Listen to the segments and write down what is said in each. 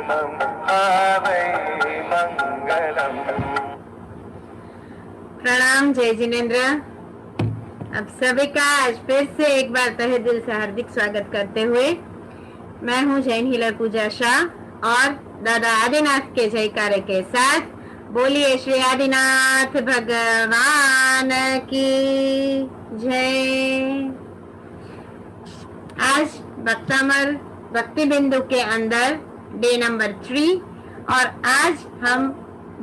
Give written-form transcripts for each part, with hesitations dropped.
मंगलम। प्रणाम जय जिनेन्द्र। अब सभी का आज फिर से एक बार तहे दिल से हार्दिक स्वागत करते हुए मैं हूँ जैन हीलर पूजा शाह और दादा आदिनाथ के जयकारे के साथ बोलिए श्री आदिनाथ भगवान की जय। आज भक्तामर भक्ति बिंदु के अंदर डे नंबर 3 और आज हम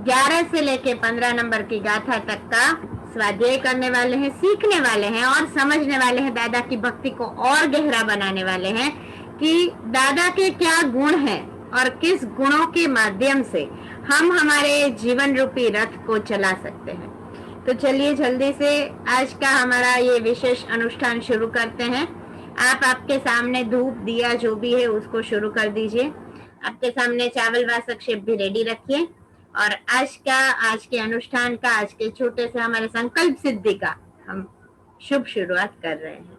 11 से लेके 15 नंबर की गाथा तक का स्वाध्याय करने वाले हैं, सीखने वाले हैं और समझने वाले हैं। दादा की भक्ति को और गहरा बनाने वाले हैं कि दादा के क्या गुण हैं और किस गुणों के माध्यम से हम हमारे जीवन रूपी रथ को चला सकते हैं। तो चलिए जल्दी से आज का हमारा ये विशेष अनुष्ठान शुरू करते हैं। आप आपके सामने धूप दिया जो भी है उसको शुरू कर दीजिए। आपके सामने चावल वासक शेप भी रेडी रखिए और आज के अनुष्ठान का, आज के छोटे से हमारे संकल्प सिद्धि का हम शुभ शुरुआत कर रहे हैं।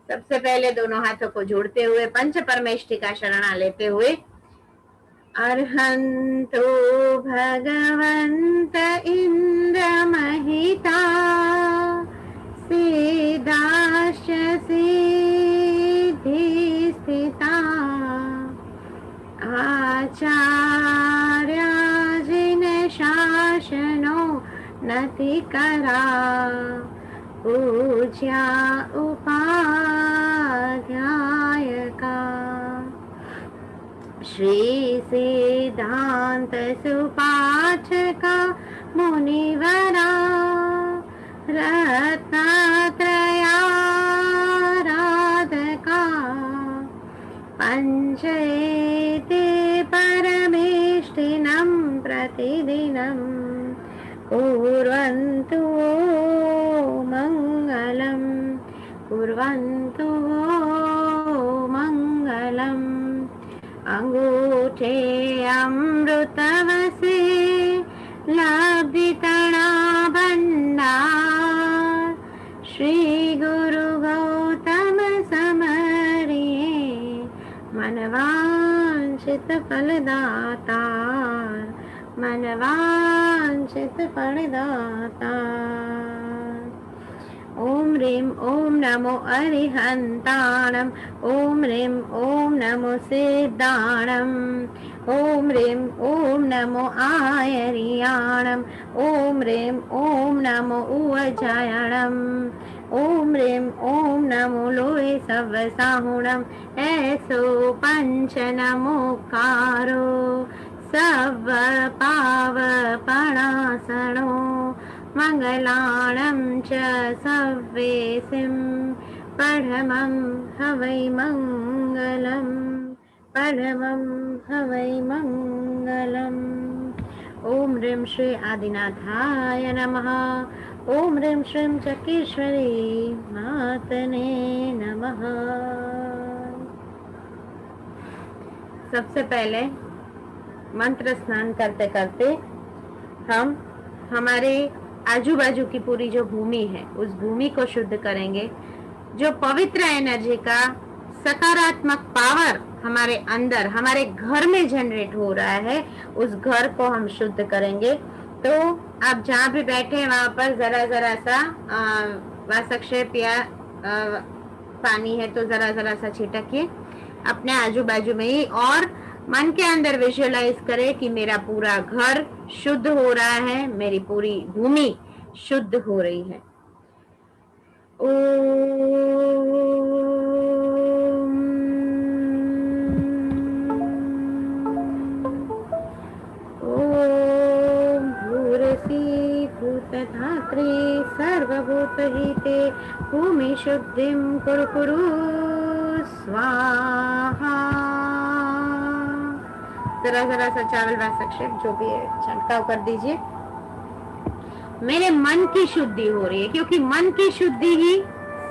सबसे पहले दोनों हाथों को जोड़ते हुए पंच परमेष्टि का शरणा लेते हुए अर्हंतो भगवंत इंद्र महिता सिद्धाश्च सिद्धि स्थिता आचार्याजिन शासनो नतिकरा पूज्या उपाध्यायका श्री सिद्धांत सुपाठका मुनिवरा रत्नात्रयाराधका पंचेते परमेष्टिनं प्रतिदिनं कुर्वन्तु मङ्गलम् कुर्वन्तु मङ्गलम्। अंगूठे अमृतवसे लब्धितणा भंडार श्री गुरु गौतम समरिये मनवांछित फलदातार मनवांछित फलदातार। ओम ह्रीं ओम नमो अरिहंताणम ओम ह्रीं ओम नमो सिद्धाणम ओम ह्रीं ओम नमो आयरियाणम ओम ह्रीं ओम नमो उवजायणम ओम ह्रीं ओम नमो लोहे सवसाहुणम ऐसो पंच नमोकारो सव पाव पणासणो मंगलाणं च सव्वेसिं परमं हवै मंगलम् परमं हवै मंगलम्। ओम ह्रीं श्री आदिनाथाय नमः ओम ह्रीं श्रीं चकेश्वरी मातने नमः। सबसे पहले मंत्र स्नान करते करते हम हमारे आजू बाजू की पूरी जो भूमि है उस भूमि को शुद्ध करेंगे। जो पवित्र एनर्जी का सकारात्मक पावर हमारे अंदर हमारे घर में जनरेट हो रहा है उस घर को हम शुद्ध करेंगे। तो आप जहाँ भी बैठे हैं वहां पर जरा सा वासक्षेप या पानी है तो जरा सा छिटकिए अपने आजू बाजू में ही और मन के अंदर विजुअलाइज करे कि मेरा पूरा घर शुद्ध हो रहा है, मेरी पूरी भूमि शुद्ध हो रही है। ओम भूरसी भूतधात्री सर्वभूतहिते भूमि शुद्धिं कुरु कुरु स्वाहा। जरा सा चावल वासक्षेप जो भी है छंटकाव कर दीजिए। मेरे मन की शुद्धि हो रही है क्योंकि मन की शुद्धि ही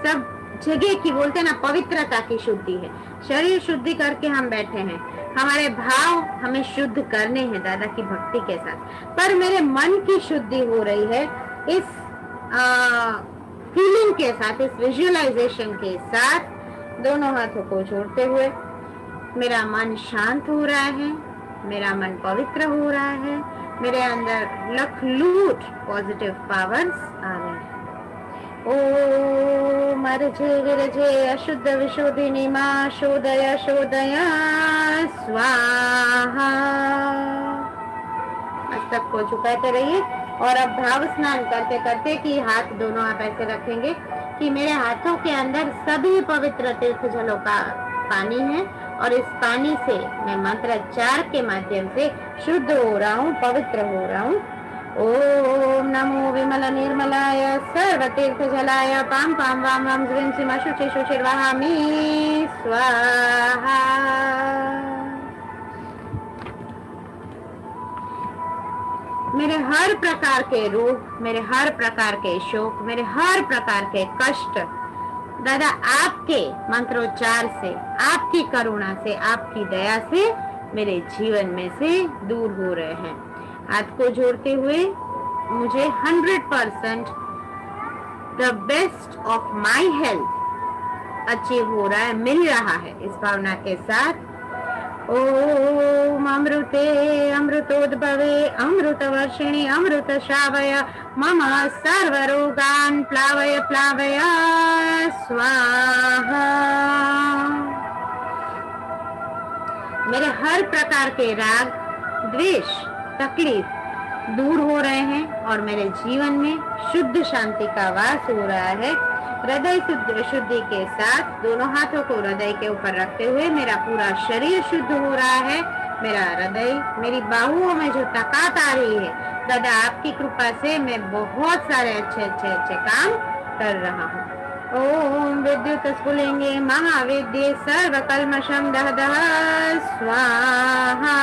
सब जगह की बोलते हैं ना पवित्रता की शुद्धि है। शरीर शुद्धि करके हम बैठे हैं, हमारे भाव हमें शुद्ध करने हैं दादा की भक्ति के साथ, पर मेरे मन की शुद्धि हो रही है इस फीलिंग के साथ, इस विजुअलाइजेशन के साथ। दोनों हाथों को जोड़ते हुए मेरा मन शांत हो रहा है, मेरा मन पवित्र हो रहा है, मेरे अंदर लखलूट पॉजिटिव पावर्स आ रहे हैं। ओम अर्जे विरजे अशुद्ध विशोधिनी मां शोधय शोधय स्वाहा। मस्तक को झुकाते रहिए और अब भाव स्नान करते करते कि हाथ दोनों आप ऐसे रखेंगे कि मेरे हाथों के अंदर सभी पवित्र तीर्थ जलों का पानी है और इस पानी से मैं मंत्रोच्चार के माध्यम से शुद्ध हो रहा हूँ, पवित्र हो रहा हूँ। ओम नमो विमल निर्मलाय सर्व तीर्थ जलाय पाम पाम वाम वाम ज्रीं सीमा शुचि शुचिर्वहामि स्वाहा। मेरे हर प्रकार के रोग, मेरे हर प्रकार के शोक, मेरे हर प्रकार के कष्ट दादा आपके मंत्रोच्चार से, आपकी करुणा से, आपकी दया से मेरे जीवन में से दूर हो रहे हैं। हाथ को जोड़ते हुए मुझे 100% the best of my health achieve हो रहा है, मिल रहा है। इस भावना के साथ ओम अमृते अमृतोद्भवे अमृतवर्षिणि अमृत श्रावय मम सर्वरोगान् प्लावय प्लावय स्वाहा। मेरे हर प्रकार के राग, द्वेष, तकलीफ दूर हो रहे हैं और मेरे जीवन में शुद्ध शांति का वास हो रहा है। हृदय शुद्धि के साथ दोनों हाथों को हृदय के ऊपर रखते हुए मेरा पूरा शरीर शुद्ध हो रहा है। मेरा हृदय, मेरी बाहुओं में जो ताकत आ रही है दादा आपकी कृपा से मैं बहुत सारे अच्छे काम कर रहा हूँ। ओम विद्युत स्फुलिंगे महाविद्ये सर्व कल्मषं दह दह स्वाहा।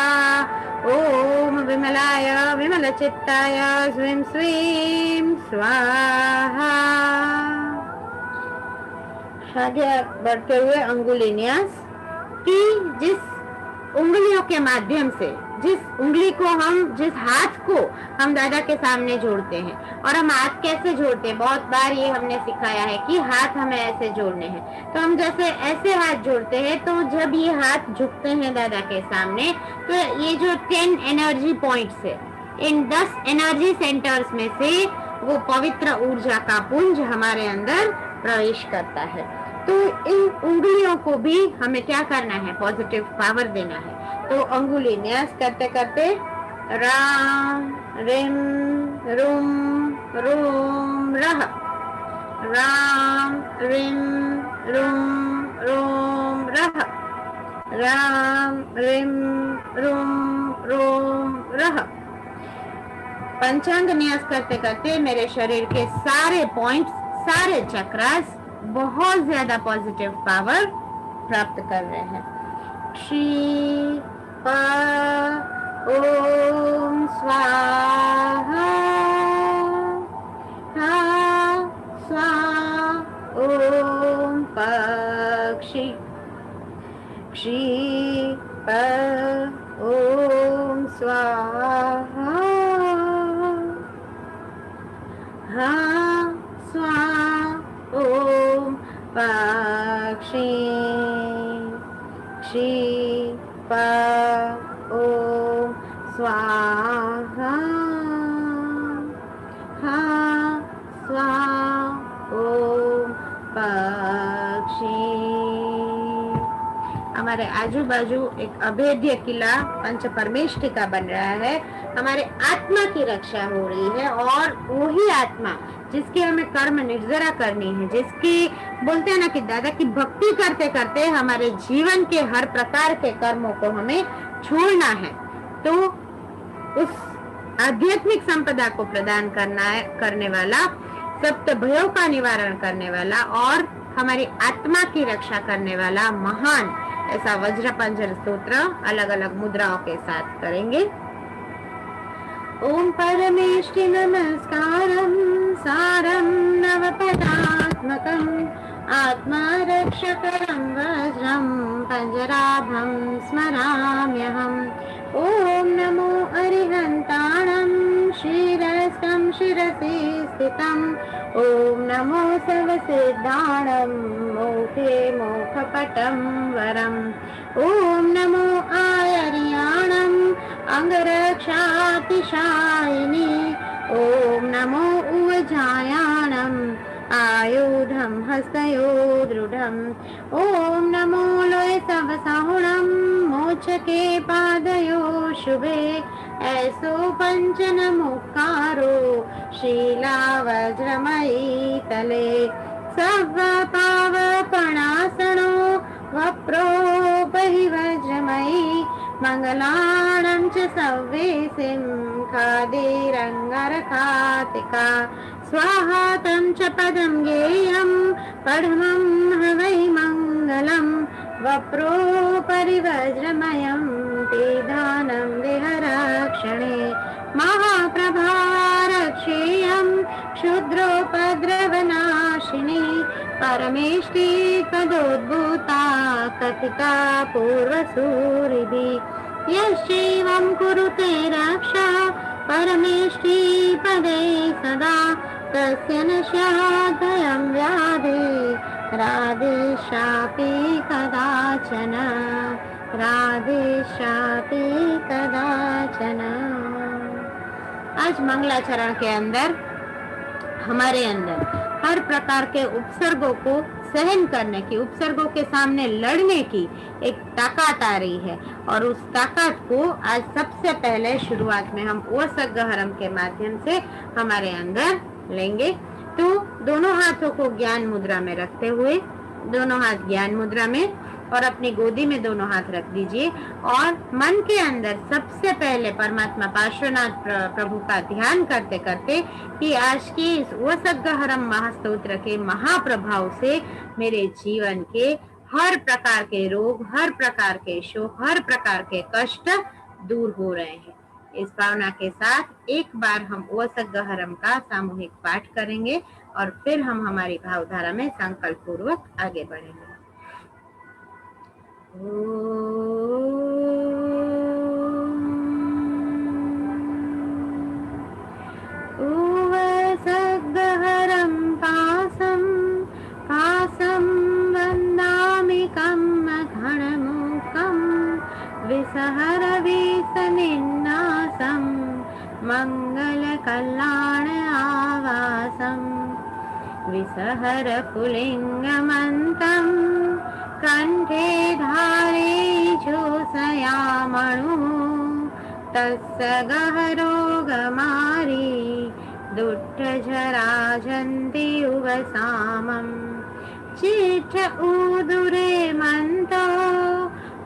ओम विमलाय विमल चित्ताय स्वयं स्वयं स्वाहा। आगे बढ़ते हुए अंगुली न्यास कि जिस उंगलियों के माध्यम से, जिस उंगली को हम, जिस हाथ को हम दादा के सामने जोड़ते हैं, और हम हाथ कैसे जोड़ते हैं, बहुत बार ये हमने सिखाया है कि हाथ हमें ऐसे जोड़ने हैं। तो हम जैसे ऐसे हाथ जोड़ते हैं तो जब ये हाथ झुकते हैं दादा के सामने तो ये जो 10 एनर्जी पॉइंट्स है, इन 10 एनर्जी सेंटर्स में से वो पवित्र ऊर्जा का पुंज हमारे अंदर प्रवेश करता है। तो इन उंगलियों को भी हमें क्या करना है, पॉजिटिव पावर देना है। तो अंगुली न्यास करते करते राम रिम रुम रोम रह, राम रिम रुम रोम रह, राम रिम रुम रोम रह। पंचांग न्यास करते करते मेरे शरीर के सारे पॉइंट्स, सारे चक्रास बहुत ज्यादा पॉजिटिव पावर प्राप्त कर रहे हैं। श्री प ओम स्वाहा, हा स्वा ओम पक्षी, श्री प ओम स्वाहा, हा स्वा ओम पक्षी, श्री प ओम स्वाहा, हा स्वा ओम पक्षी। हमारे आजू बाजू एक अभेद्य किला पंच परमेष्ठिका बन रहा है। हमारे आत्मा की रक्षा हो रही है और वही आत्मा जिसकी हमें कर्म निर्जरा करनी है, जिसकी बोलते हैं ना कि दादा की भक्ति करते करते हमारे जीवन के हर प्रकार के कर्मों को हमें छोड़ना है। तो उस आध्यात्मिक संपदा को प्रदान करने वाला, सप्त भयों का निवारण करने वाला और हमारी आत्मा की रक्षा करने वाला महान ऐसा वज्र पंजर स्तोत्र अलग अलग मुद्राओं के साथ करेंगे। ओम परमेष्टि नमस्कारं सारं नवपदात्मकं आत्मारक्षकरं वज्रं पंजराभं स्मराम्यहम्। ओम नमो अरिहन्ताणं शिरस्तं शिरसि स्थितम्। ओम नमो सर्वसिद्धाणं मोक्षे मोक्षपटं वरम्। ओम नमो आयर्याणं विशायिनी ॐ नमो उवजायाणम् आयुधं हस्तयो दृढम् ॐ नमो लोय तव साहुणम् मोचके पादयो शुभे ऐसो पंचन मुक्कारो शीला वज्रमयी तले सव पावपणासनो वप्रो बहि वज्रमयी मंगलानं च सव्येसिं खादिरङ्गरखातिका स्वाहा तं च पदं गेयं पद्मं हवै मङ्गलं वप्रो परिवज्रमयं पिधानं देहरक्षणे महाप्रभारक्षेयं क्षुद्रोपद्रवनाशिनी परमेष्टि पदोद्भूता कथिता पूर्वसूरिभिः यश्चैवं कुरुते रक्षा परमेष्टि पदे सदा तस्य न स्याद्भयं व्याधि राधेशापि कदाचन राधेशापि कदाचन। आज मंगलाचरण के अंदर हमारे अंदर हर प्रकार के उपसर्गों को सहन करने की, उपसर्गों के सामने लड़ने की एक ताकत आ रही है और उस ताकत को आज सबसे पहले शुरुआत में हम ओसगहरम के माध्यम से हमारे अंदर लेंगे। तो दोनों हाथों को ज्ञान मुद्रा में रखते हुए, दोनों हाथ ज्ञान मुद्रा में और अपनी गोदी में दोनों हाथ रख दीजिए और मन के अंदर सबसे पहले परमात्मा पार्श्वनाथ प्रभु का ध्यान करते करते कि आज की इस ओसगहरम महास्तोत्र के महाप्रभाव से मेरे जीवन के हर प्रकार के रोग, हर प्रकार के शोक, हर प्रकार के कष्ट दूर हो रहे हैं। इस भावना के साथ एक बार हम ओसगहरम का सामूहिक पाठ करेंगे और फिर हम हमारी भावधारा में संकल्प पूर्वक आगे बढ़ेंगे। ओसगहरं पासं पासं वन्दामि कम्मघनमुखं विसहर विसनिन्नासं मङ्गलकल्याण आवासं विसहर पुलिङ्गमन्तं कंठे धारे जोषयामणु तस्य गहरोगमारी दुष्टजराजन्ति उवसामम् चिठ उदुरे मन्तो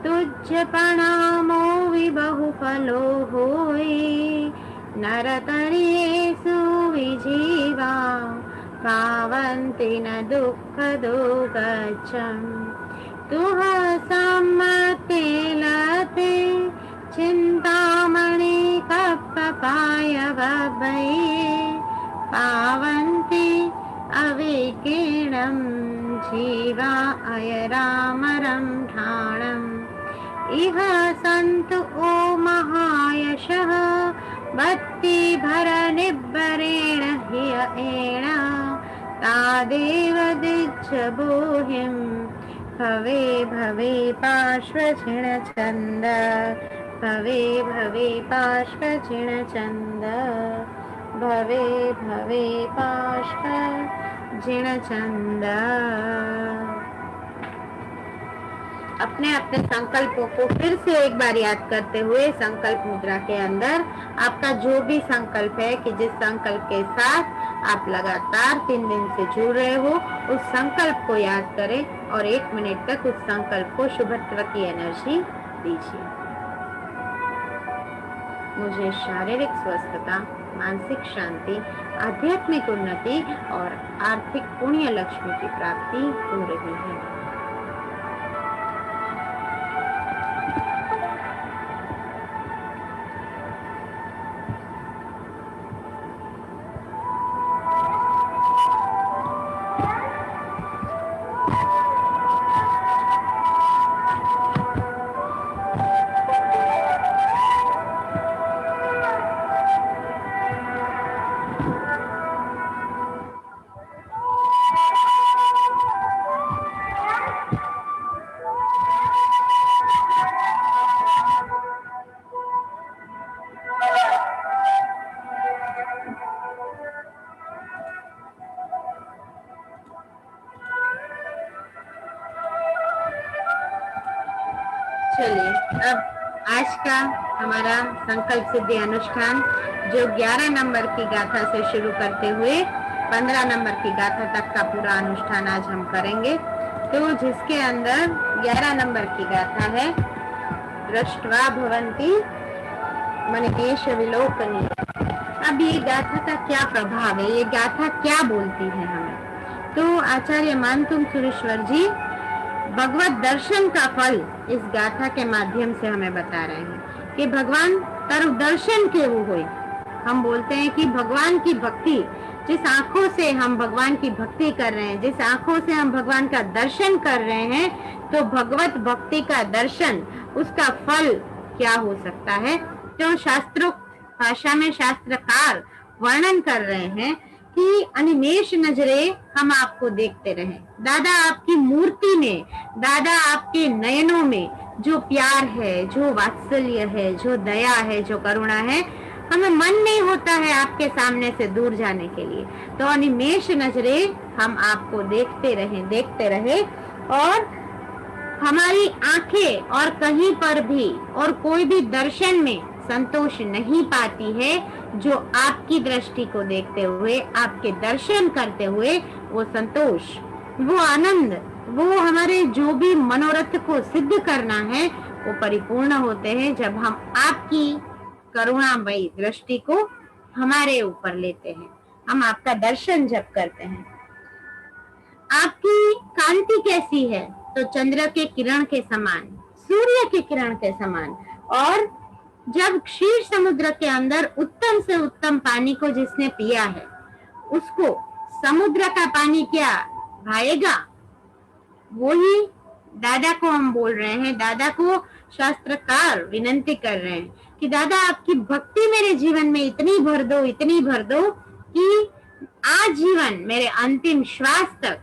तुज्य प्रणामो विबहुफलो होई नरतरेषु विजीवा पावन्ति न दुःखदो गच्छम् तुह सम्मते लते चिन्तामणि कप्पपाय वभये पावन्ति अविकीर्णं जीवा अयरामरं ठाणम् इह सन्तु ओ महायशः भक्तिभरनिब्बरेण ह्येण तादेव दिज्जबोहिं भवे भवे पार्श्वचिणचन्द भवे भवे पार्श्वचिणचन्द भवे भवे पार्श्वचिणचन्द। अपने अपने संकल्पों को फिर से एक बार याद करते हुए संकल्प मुद्रा के अंदर आपका जो भी संकल्प है कि जिस संकल्प के साथ आप लगातार 3 दिन से जुड़ रहे हो उस संकल्प को याद करें और 1 मिनट तक उस संकल्प को शुभत्व की एनर्जी दीजिए। मुझे शारीरिक स्वस्थता, मानसिक शांति, आध्यात्मिक उन्नति और आर्थिक पुण्य लक्ष्मी की प्राप्ति हो रही है। अब आज का हमारा संकल्प सिद्धि अनुष्ठान जो 11 नंबर की गाथा से शुरू करते हुए 15 नंबर की गाथा तक का पूरा अनुष्ठान आज हम करेंगे। तो जिसके अंदर 11 नंबर की गाथा है दृष्ट्वा भवन्ति मनीष विलोकनीय। अब ये गाथा का क्या प्रभाव है, ये गाथा क्या बोलती है हमें? तो आचार्य मानतुंग सुरेश्वर जी भगवत दर्शन का फल इस गाथा के माध्यम से हमें बता रहे हैं कि भगवान तरु दर्शन के वो हुए। हम बोलते हैं कि भगवान की भक्ति, जिस आंखों से हम भगवान की भक्ति कर रहे हैं, जिस आंखों से हम भगवान का दर्शन कर रहे हैं, तो भगवत भक्ति का दर्शन, उसका फल क्या हो सकता है? तो शास्त्रोक्त भाषा में शास्त्रकार वर्णन कर रहे हैं कि अनिमेष नजरे हम आपको देखते रहे। दादा आपकी मूर्ति में, दादा आपके नयनों में जो प्यार है, जो वात्सल्य है, जो दया है, जो करुणा है, हमें मन नहीं होता है आपके सामने से दूर जाने के लिए। तो अनिमेष नजरे हम आपको देखते रहे और हमारी आंखें और कहीं पर भी और कोई भी दर्शन में संतोष नहीं पाती है जो आपकी दृष्टि को देखते हुए, आपके दर्शन करते हुए वो संतोष, वो आनंद, वो हमारे जो भी मनोरथ को सिद्ध करना है वो परिपूर्ण होते हैं जब हम आपकी करुणामयी दृष्टि को हमारे ऊपर लेते हैं, हम आपका दर्शन जब करते हैं। आपकी कांति कैसी है? तो चंद्र के किरण के समान, सूर्य के किरण के समान। और जब क्षीर समुद्र के अंदर उत्तम से उत्तम पानी को जिसने पिया है, उसको समुद्र का पानी क्या भाएगा? वही दादा को हम बोल रहे हैं, दादा को शास्त्रकार विनंती कर रहे हैं कि दादा आपकी भक्ति मेरे जीवन में इतनी भर दो, इतनी भर दो कि आजीवन मेरे अंतिम श्वास तक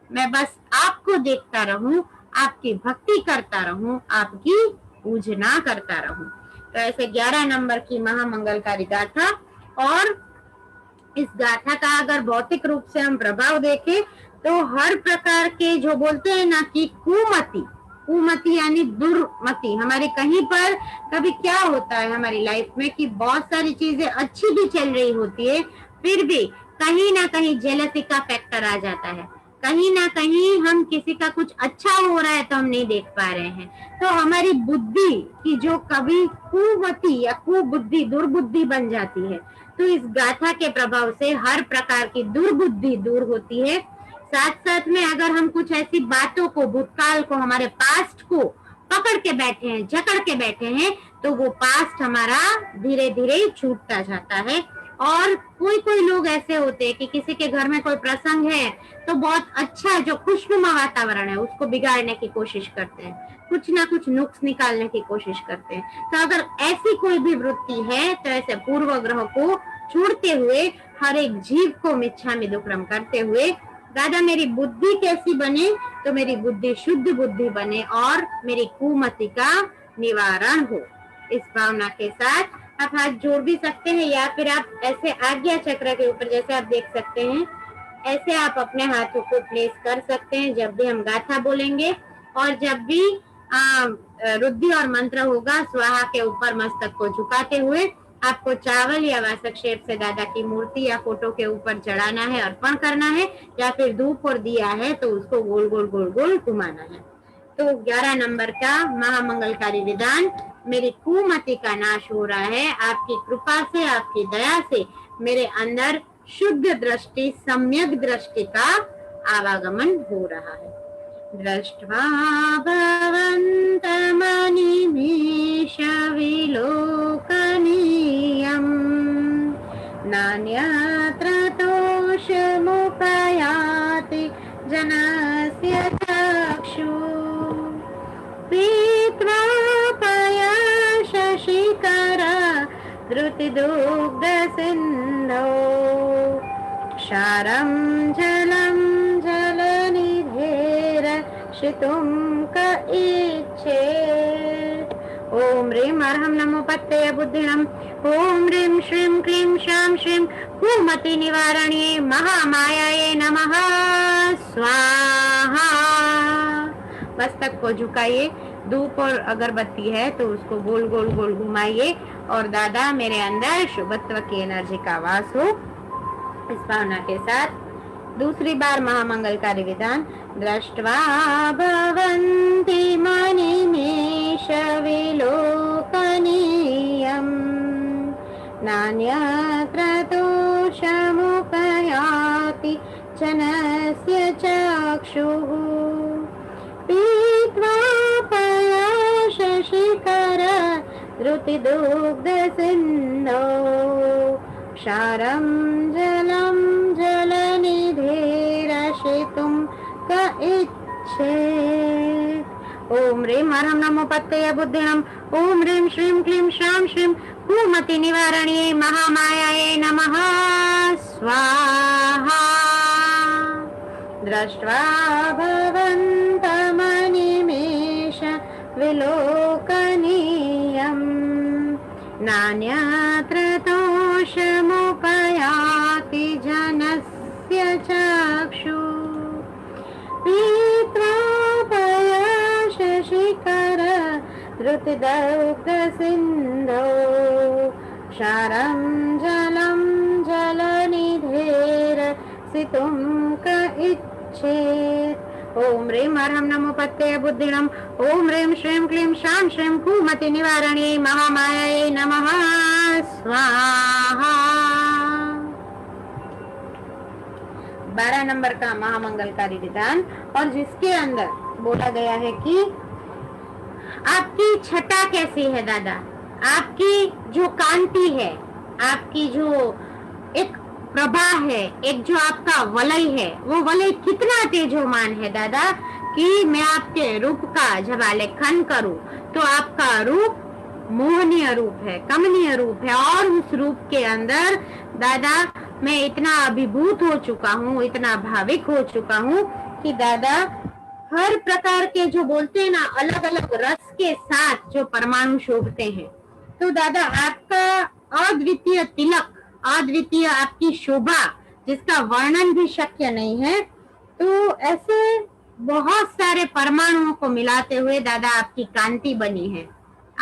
मैं बस आपको देखता रहूं, आपकी भक्ति करता रहूं, आपकी पूजना करता रहूं। तो ऐसे 11 नंबर की महामंगलकारी गाथा। और इस गाथा का अगर भौतिक रूप से हम प्रभाव देखें तो हर प्रकार के जो बोलते हैं ना कि कुमति यानी दुर्मति, हमारी कहीं पर कभी क्या होता है हमारी लाइफ में कि बहुत सारी चीजें अच्छी भी चल रही होती है, फिर भी कहीं ना कहीं जेलसी का फैक्टर आ जाता है, कहीं ना कहीं हम किसी का कुछ अच्छा हो रहा है तो हम नहीं देख पा रहे हैं। तो हमारी बुद्धि की जो कभी कुमति या कुबुद्धि, दुर्बुद्धि बन जाती है। तो इस गाथा के प्रभाव से हर प्रकार की दुर्बुद्धि दूर होती है। साथ साथ में अगर हम कुछ ऐसी बातों को, भूतकाल को, हमारे पास्ट को पकड़ के बैठे हैं, जकड़ के बैठे हैं, तो वो पास्ट हमारा धीरे धीरे छूटता जाता है। और कोई लोग ऐसे होते हैं कि किसी के घर में कोई प्रसंग है तो बहुत अच्छा जो खुशनुमा वातावरण है उसको बिगाड़ने की कोशिश करते हैं, कुछ ना कुछ नुक्स निकालने की कोशिश करते हैं। तो अगर ऐसी कोई भी वृत्ति है तो ऐसे पूर्व ग्रह को छोड़ते हुए, हर एक जीव को मिच्छामि दुक्कडम करते हुए, दादा मेरी बुद्धि कैसी बने? तो मेरी बुद्धि शुद्ध बुद्धि बने और मेरी कुमति का निवारण हो। इस भावना के साथ आप हाथ जोड़ भी सकते हैं या फिर आप ऐसे आज्ञा चक्र के ऊपर जैसे आप देख सकते हैं ऐसे आप अपने हाथों को प्लेस कर सकते हैं जब भी हम गाथा बोलेंगे। और जब भी रुद्धि और मंत्र होगा, स्वाहा के ऊपर मस्तक को झुकाते हुए आपको चावल या वासक शेप से दादा की मूर्ति या फोटो के ऊपर चढ़ाना है, अर्पण करना है, या फिर धूप और दिया है तो उसको गोल गोल गोल गोल घुमाना है। तो 11 नंबर का महामंगलकारी विधान, मेरी कुमति का नाश हो रहा है, आपकी कृपा से, आपकी दया से मेरे अंदर शुद्ध दृष्टि, सम्यक दृष्टि का आवागमन हो रहा है। दृष्ट्वा भवन्तमनिमेष विलोकनीयम् नान्यत्र तोषमुपयाति जनस्य चक्षु पीत्वा शशिकर धृतिदुग्धसिन्धौ क्षारं जलं जलनिधेर शितुं क इच्छे। ओम ह्रीं अर्हं नमो पत्तये बुद्धिणम्। ओम ह्रीं श्रीं क्लीं शां श्रीं कुमति निवारण्ये महामायाये नमः। स्वाहा। मस्तक को झुकाइए धूप और अगरबत्ती है तो उसको गोल गोल गोल घुमाइए और दादा मेरे अंदर शुभत्व की एनर्जी का वास हो, इस भावना के साथ दूसरी बार महामंगलकारी विधान। दृष्ट्वा भवन्ति मनिमेष विलोकनीयम् नान्यत्र दोषमुपयाति जनस्य चक्षुः पीत्वा पयशशिखर धृतिदुग्धसिन्धौ क्षारं जलं जलनिधिरशितुं क इच्छेत्। ओम ह्रीं हरं नमो पतये बुद्धिनं। ओम ह्रीं श्रीं क्लीं श्रां श्रीं कुमति निवारण्ये महामायायै नमः स्वाहा। दृष्ट्वा भवन्तमनिमेष विलोकनीयम् नान्यत्र दोषमुपयाति जनस्य चक्षु पीत्वा पयशशिखर धृतिदुग्धसिन्धौ क्षारं जलं जलनिधेरसितुं क इच्छेत्। ओम ह्रीं हरं नमो पतये बुद्धिनं। ओम ह्रीं श्रीं क्लीं श्रां श्रीं कुमति निवारण्ये महामायायै नमः स्वाहा। 12 नंबर का महामंगलकारी विधान और जिसके अंदर बोला गया है कि आपकी छटा कैसी है दादा, आपकी जो कांति है, आपकी जो एक प्रभा है, एक जो आपका वलय है, वो वलय कितना तेजोमान है दादा कि मैं आपके रूप का जब आलेखन करूं तो आपका रूप मोहनीय रूप है, कमनीय रूप है और उस रूप के अंदर दादा मैं इतना अभिभूत हो चुका हूँ, इतना भाविक हो चुका हूँ कि दादा हर प्रकार के जो बोलते हैं ना अलग अलग रस के साथ जो परमाणु शोभते हैं, तो दादा आपका अद्वितीय तिलक, अद्वितीय आपकी शोभा जिसका वर्णन भी शक्य नहीं है, तो ऐसे बहुत सारे परमाणुओं को मिलाते हुए दादा आपकी कांति बनी है,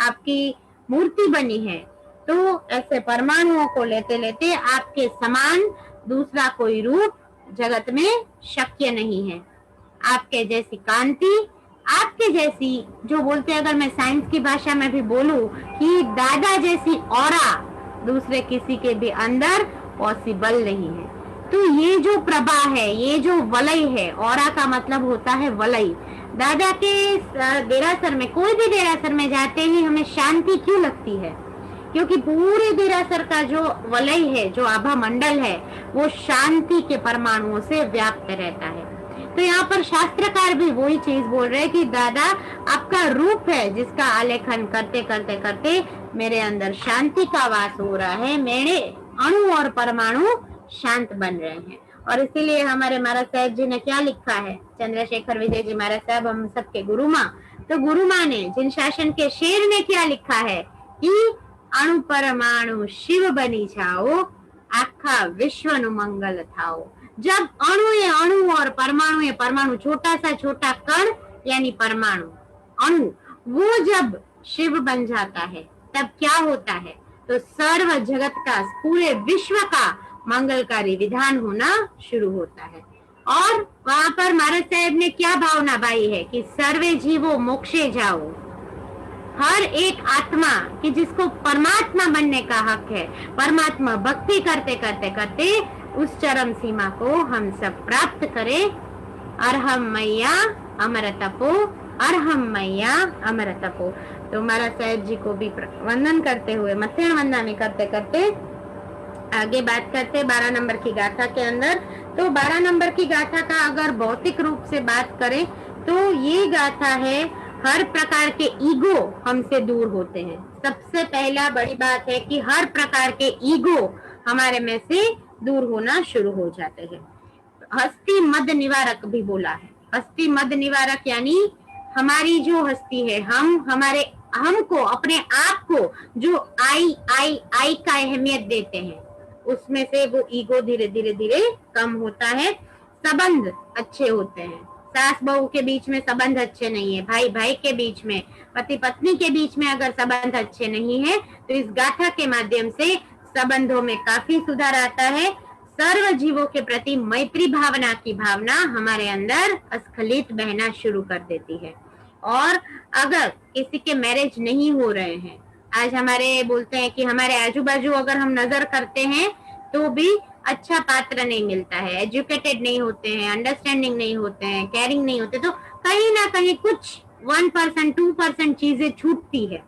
आपकी मूर्ति बनी है। तो ऐसे परमाणुओं को लेते लेते आपके समान दूसरा कोई रूप जगत में शक्य नहीं है। आपके जैसी कांति, आपके जैसी जो बोलते हैं, अगर मैं साइंस की भाषा में भी बोलूं कि दादा जैसी ऑरा दूसरे किसी के भी अंदर पॉसिबल नहीं है। तो ये जो प्रभा है, ये जो वलय है, ऑरा का मतलब होता है वलय। दादा के देरासर में, कोई भी देरासर में जाते ही हमें शांति क्यों लगती है? क्योंकि पूरे देरासर का जो वलय है, जो आभा मंडल है, वो शांति के परमाणुओं से व्याप्त रहता है। तो यहाँ पर शास्त्रकार भी वही चीज बोल रहे हैं कि दादा आपका रूप है जिसका आलेखन करते करते करते मेरे अंदर शांति का वास हो रहा है, मेरे अणु और परमाणु शांत बन रहे हैं। और इसीलिए हमारे महाराज साहब जी ने क्या लिखा है, चंद्रशेखर विजय जी महाराज साहब हम सबके गुरु माँ, तो गुरु माँ ने जिन शासन के शेर ने क्या लिखा है कि अणु परमाणु शिव बनी जाओ, आखा विश्व नु मंगल थाओ। जब अणु और परमाणु छोटा सा छोटा कण यानी परमाणु अणु वो जब शिव बन जाता है तब क्या होता है? तो सर्व जगत का, पूरे विश्व का मंगलकारी विधान होना शुरू होता है। और वहां पर महाराज साहब ने क्या भावना बाई है कि सर्वे जीवो मोक्षे जाओ। हर एक आत्मा कि जिसको परमात्मा बनने का हक है, परमात्मा भक्ति करते करते करते उस चरम सीमा को हम सब प्राप्त करें। अरहम मैया अमर तपो, अरहम मैया अमर तपो। तो महाराज साहब जी को भी वंदन करते हुए मत्थेण वंदना करते करते आगे बात करते 12 नंबर की गाथा के अंदर। तो 12 नंबर की गाथा का अगर भौतिक रूप से बात करें तो ये गाथा है हर प्रकार के ईगो हमसे दूर होते हैं। सबसे पहला बड़ी बात है कि हर प्रकार के ईगो हमारे में से दूर होना शुरू हो जाते हैं। हस्ती मद निवारक भी बोला है। हस्ती मद निवारक यानी हमारी जो हस्ती है, हम हमारे हमको अपने आप को जो आई आई आई का अहमियत देते हैं उसमें से वो ईगो धीरे धीरे धीरे कम होता है। संबंध अच्छे होते हैं, सास बहू के बीच में संबंध अच्छे नहीं है, भाई भाई के बीच में, पति पत्नी के बीच में अगर संबंध अच्छे नहीं है तो इस गाथा के माध्यम से संबंधों में काफी सुधार आता है। सर्व जीवों के प्रति मैत्री भावना की भावना हमारे अंदर स्खलित बहना शुरू कर देती है। और अगर किसी के मैरिज नहीं हो रहे हैं, आज हमारे बोलते हैं कि हमारे आजू बाजू अगर हम नजर करते हैं तो भी अच्छा पात्र नहीं मिलता है, एजुकेटेड नहीं होते हैं, अंडरस्टैंडिंग नहीं होते हैं, केयरिंग नहीं होते, तो कहीं ना कहीं कुछ 1% 2% चीजें छूटती है।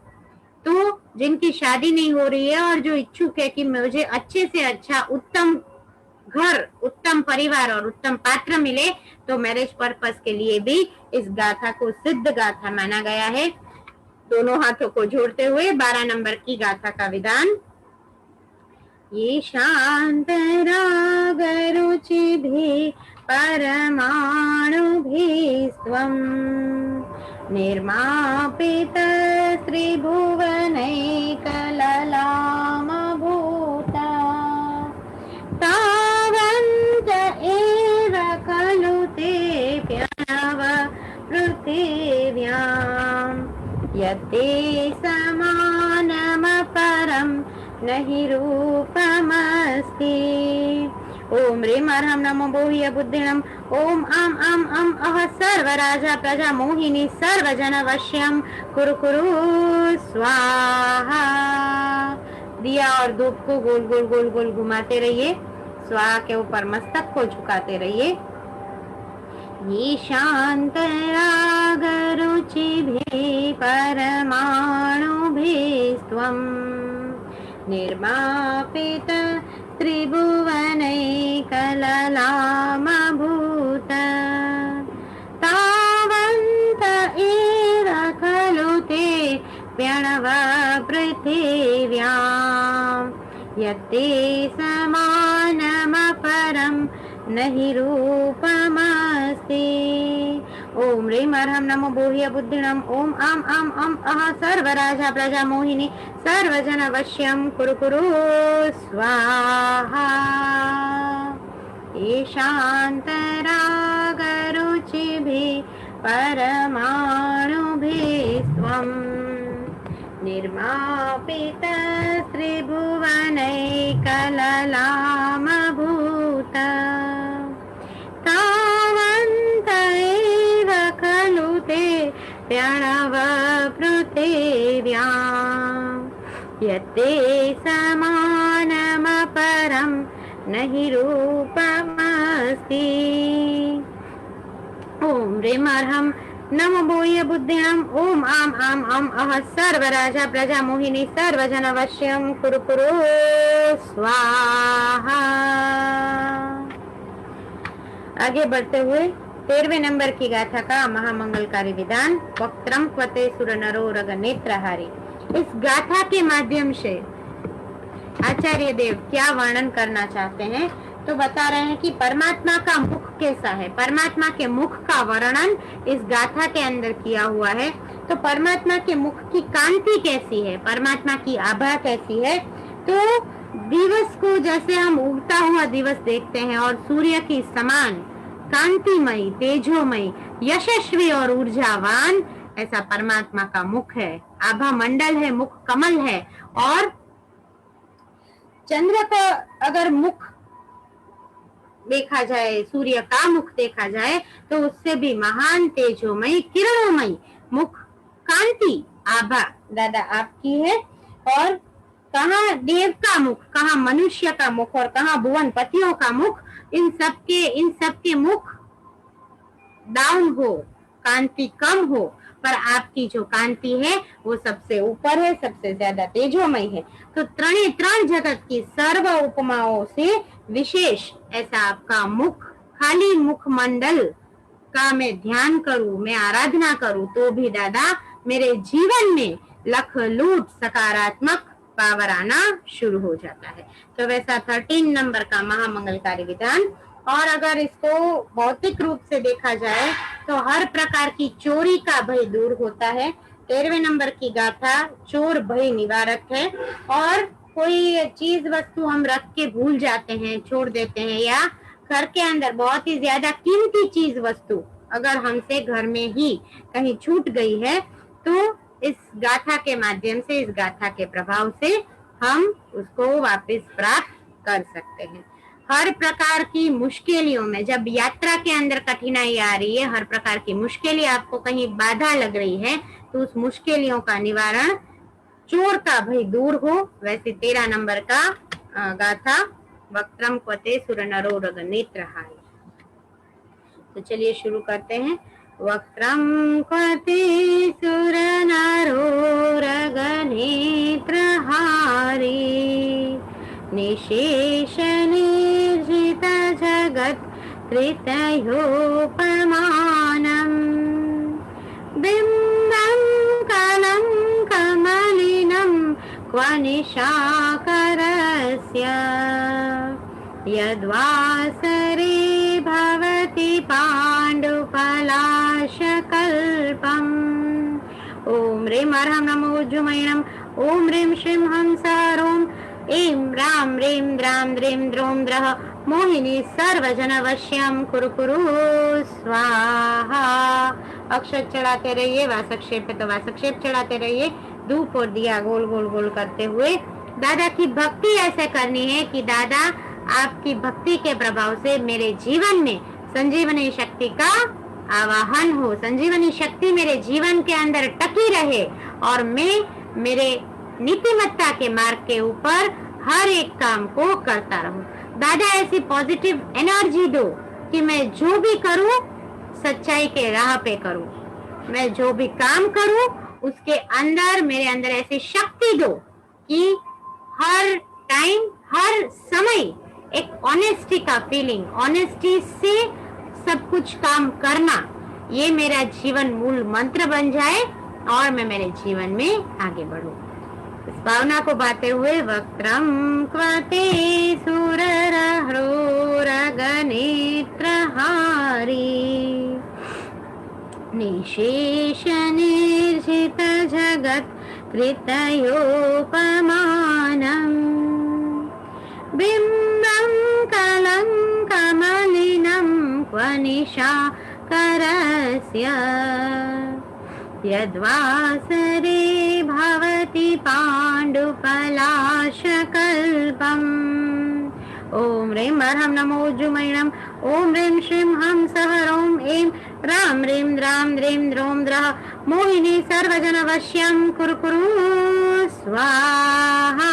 तो जिनकी शादी नहीं हो रही है और जो इच्छुक है कि मुझे अच्छे से अच्छा उत्तम घर, उत्तम परिवार और उत्तम पात्र मिले, तो मैरिज पर्पस के लिए भी इस गाथा को सिद्ध गाथा माना गया है। दोनों हाथों को जोड़ते हुए 12 नंबर की गाथा का विधान। ये शांत राग रुचि भी परमाणु भी स्वम निर्मापित त्रिभुवनैकललाम भूता तावन्त एव खलु ते प्रणव पृथिव्यां यते समानमपरं नहि रूपमस्ति। ओम ह्रीं अर्हं नमो बोह्य बुद्धिणम्। ओम आम आम अम अह सर्वराजा प्रजा मोहिनी सर्वजन वश्यम कुरु कुरु स्वाहा। दिया और धूप को गोल गोल गोल गोल घुमाते रहिए, स्वाहा के ऊपर मस्तक को झुकाते रहिए। ये शांत राग रुचि भी परमाणु भी स्वम निर्मापित त्रिभुवनैकललाम भूत तावन्त एव खलु ते प्रणव पृथिव्यां यते समानमपरं नहि रूपमस्ति। ओम ह्रीं अर्हं नमो बोह्य बुद्धिणम्। ओम आम आम अम अह सर्वराजा प्रजा मोहिनी सर्वजन वश्यम कुरु कुरु स्वाहा। ये शांत राग रुचि भी परमाणु भी स्वम निर्मापित त्रिभुवनैकललाम भूत तावन्त एव खलु ते प्रणव पृथिव्यां यते समानमपरं नहि रूपमस्ति। ओम ह्रीं अर्हं नमो बोह्य बुद्धिणम्। ओम आम आम अम अह सर्वराजा प्रजा मोहिनी सर्वजन वश्यम कुरु कुरु स्वाहा। आगे बढ़ते हुए 13वें नंबर की गाथा का महामंगलकारी विधान। वक्त्रम क्वते सुर नरोरग नेत्रहारी। इस गाथा के माध्यम से आचार्य देव क्या वर्णन करना चाहते हैं, तो बता रहे हैं कि परमात्मा का मुख कैसा है। परमात्मा के मुख का वर्णन इस गाथा के अंदर किया हुआ है। तो परमात्मा के मुख की कांति कैसी है, परमात्मा की आभा कैसी है। तो दिवस को जैसे हम उगता हुआ दिवस देखते हैं और सूर्य की समान कांतिमयी, तेजोमयी, यशस्वी और ऊर्जावान, ऐसा परमात्मा का मुख है। आभा मंडल है, मुख कमल है। और चंद्र का अगर मुख देखा जाए, सूर्य का मुख देखा जाए, तो उससे भी महान तेजोमयी किरणोमयी मुख कांति आभा दादा आपकी है। और कहाँ देव का मुख, कहाँ मनुष्य का मुख और कहाँ भुवन पतियों का मुख, इन सबके मुख डाउन हो, कांति कम हो, पर आपकी जो कांति है वो सबसे ऊपर है, सबसे ज्यादा तेजोमय है। तो त्रण जगत की सर्व उपमाओं से विशेष ऐसा आपका मुख, खाली मुख मंडल का मैं ध्यान करूं, मैं आराधना करूं, तो भी दादा मेरे जीवन में लख लूट सकारात्मक पावर आना शुरू हो जाता है। तो वैसा 13 नंबर का महामंगलकारी विधान। और अगर इसको भौतिक रूप से देखा जाए तो हर प्रकार की चोरी का भय दूर होता है। 13वें नंबर की गाथा चोर भय निवारक है। और कोई चीज वस्तु हम रख के भूल जाते हैं, छोड़ देते हैं, या घर के अंदर बहुत ही ज्यादा कीमती चीज वस्तु अगर हमसे घर में ही कहीं छूट गई है तो इस गाथा के माध्यम से, इस गाथा के प्रभाव से हम उसको वापस प्राप्त कर सकते हैं। हर प्रकार की मुश्किलों में, जब यात्रा के अंदर कठिनाई आ रही है, हर प्रकार की मुश्किलें आपको कहीं बाधा लग रही है, तो उस मुश्किलों का निवारण, चोर का भय दूर हो, वैसे 13 नंबर का गाथा वक्त्रम क्वते सुर नरो रग नेत्रहारी। तो चलिए शुरू करते हैं। वक्त्रम क्वते सुर नरो रग नेत्रहारी, निशेष निर्जित जगत कृतयोपमानम्, बिम्बं कलं कमलिनं क्व निशाकरस्य, यद्वासरे भवति पाण्डुपलाशकल्पम्। ओम ह्रीं अर्हं नमो जुमैणम्, ओम ह्रीं श्रीं हंसारोम, ऐं राम ह्रीं द्रां द्रीं द्रौं द्रः मोहिनी सर्वजनवश्यम कुरु कुरु स्वाहा। अक्षर चढ़ाते रहिए, वासक्षेप तो वासक्षेप चढ़ाते रहिए, धूप और दिया गोल गोल गोल करते हुए दादा की भक्ति ऐसे करनी है कि दादा आपकी भक्ति के प्रभाव से मेरे जीवन में संजीवनी शक्ति का आवाहन हो, संजीवनी शक्ति मेरे जीवन के अंदर टकी रहे और मैं मेरे नीतिमत्ता के मार्ग के ऊपर हर एक काम को करता रहूं। दादा ऐसी पॉजिटिव एनर्जी दो कि मैं जो भी करूं सच्चाई के राह पे करूं, मैं जो भी काम करूं उसके अंदर, मेरे अंदर ऐसी शक्ति दो कि हर टाइम, हर समय एक ऑनेस्टी का फीलिंग, ऑनेस्टी से सब कुछ काम करना, ये मेरा जीवन मूल मंत्र बन जाए और मैं मेरे जीवन में आगे बढ़ूं। इस भावना को बाते हुए वक्त्रम क्वते सुररह्रो रग नेत्रहारी, निशेष निर्जित जगत कृतयोपमानम्, बिम्बं कलं कमलिनं क्व निशाकरस्य, यद्वासरे भवति पाण्डुपलाशकल्पम्। ओम ह्रीं अर्हं नमो जुमैणम्, ओम ह्रीं श्रीं हंसहरों, ऐं राम ह्रीं द्रां द्रीं द्रौं द्रः मोहिनी सर्वजनवश्यं कुरु कुरु स्वाहा।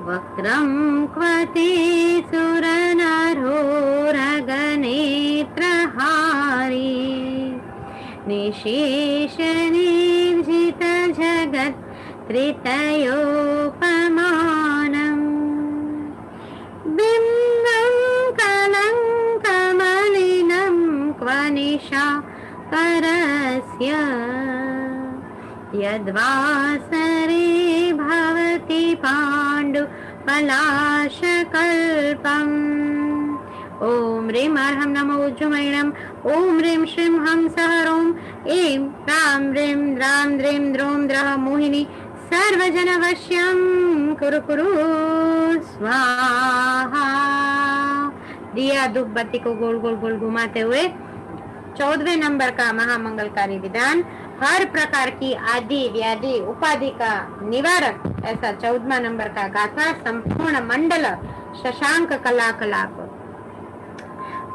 वक्त्रं क्वते सुरनरो रग नेत्रहारी, निशेष निर्जित जगत कृतयोपमानम्, बिम्बं कलं कमलिनं क्व निशाकरस्य, यद्वासरे भवति पाण्डुपलाशकल्पम्। ओम ह्रीं अर्हं नमो जुमैणम्, ओम ह्रीं श्रीं हंसहरों, ऐं राम ह्रीं द्रां द्रीं द्रौं द्रः मोहिनी सर्वजनवश्यं कुरु कुरु स्वाहा। दिया धूप बत्ती को गोल गोल गोल घुमाते हुए 14वें नंबर का महामंगलकारी विधान, हर प्रकार की आदि व्याधि उपाधि का निवारक, ऐसा 14वां नंबर का गाथा, संपूर्ण मंडल शशांक कला कलाप,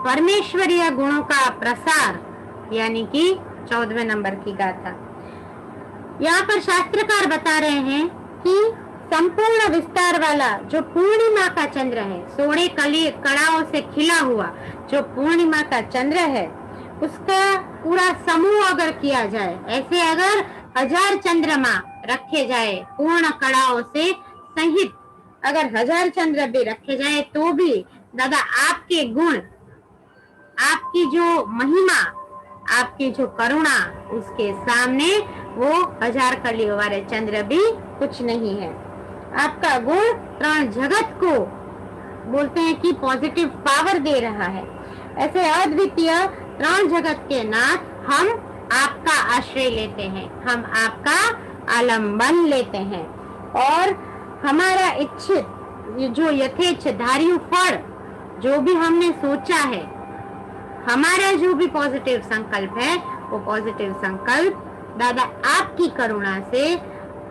परमेश्वरीय गुणों का प्रसार, यानी कि 14वें नंबर की गाथा। यहाँ पर शास्त्रकार बता रहे हैं कि संपूर्ण विस्तार वाला जो पूर्णिमा का चंद्र है, 16 कड़ाओं से खिला हुआ जो पूर्णिमा का चंद्र है, उसका पूरा समूह अगर किया जाए, ऐसे अगर 1000 चंद्रमा रखे जाए पूर्ण कड़ाओं से सहित, अगर 1000 चंद्र भी रखे जाए तो भी दादा आपके गुण, आपकी जो महिमा, आपकी जो करुणा, उसके सामने वो 1000 कलियों वाले चंद्र भी कुछ नहीं है। आपका गुण 3 जगत को बोलते हैं कि पॉजिटिव पावर दे रहा है। ऐसे अद्वितीय 3 जगत के नाथ हम आपका आश्रय लेते हैं, हम आपका आलम्बन लेते हैं और हमारा इच्छित जो यथेच्छ धार्य फल जो भी हमने सोचा है हमारा जो भी पॉजिटिव संकल्प है वो पॉजिटिव संकल्प दादा आपकी करुणा से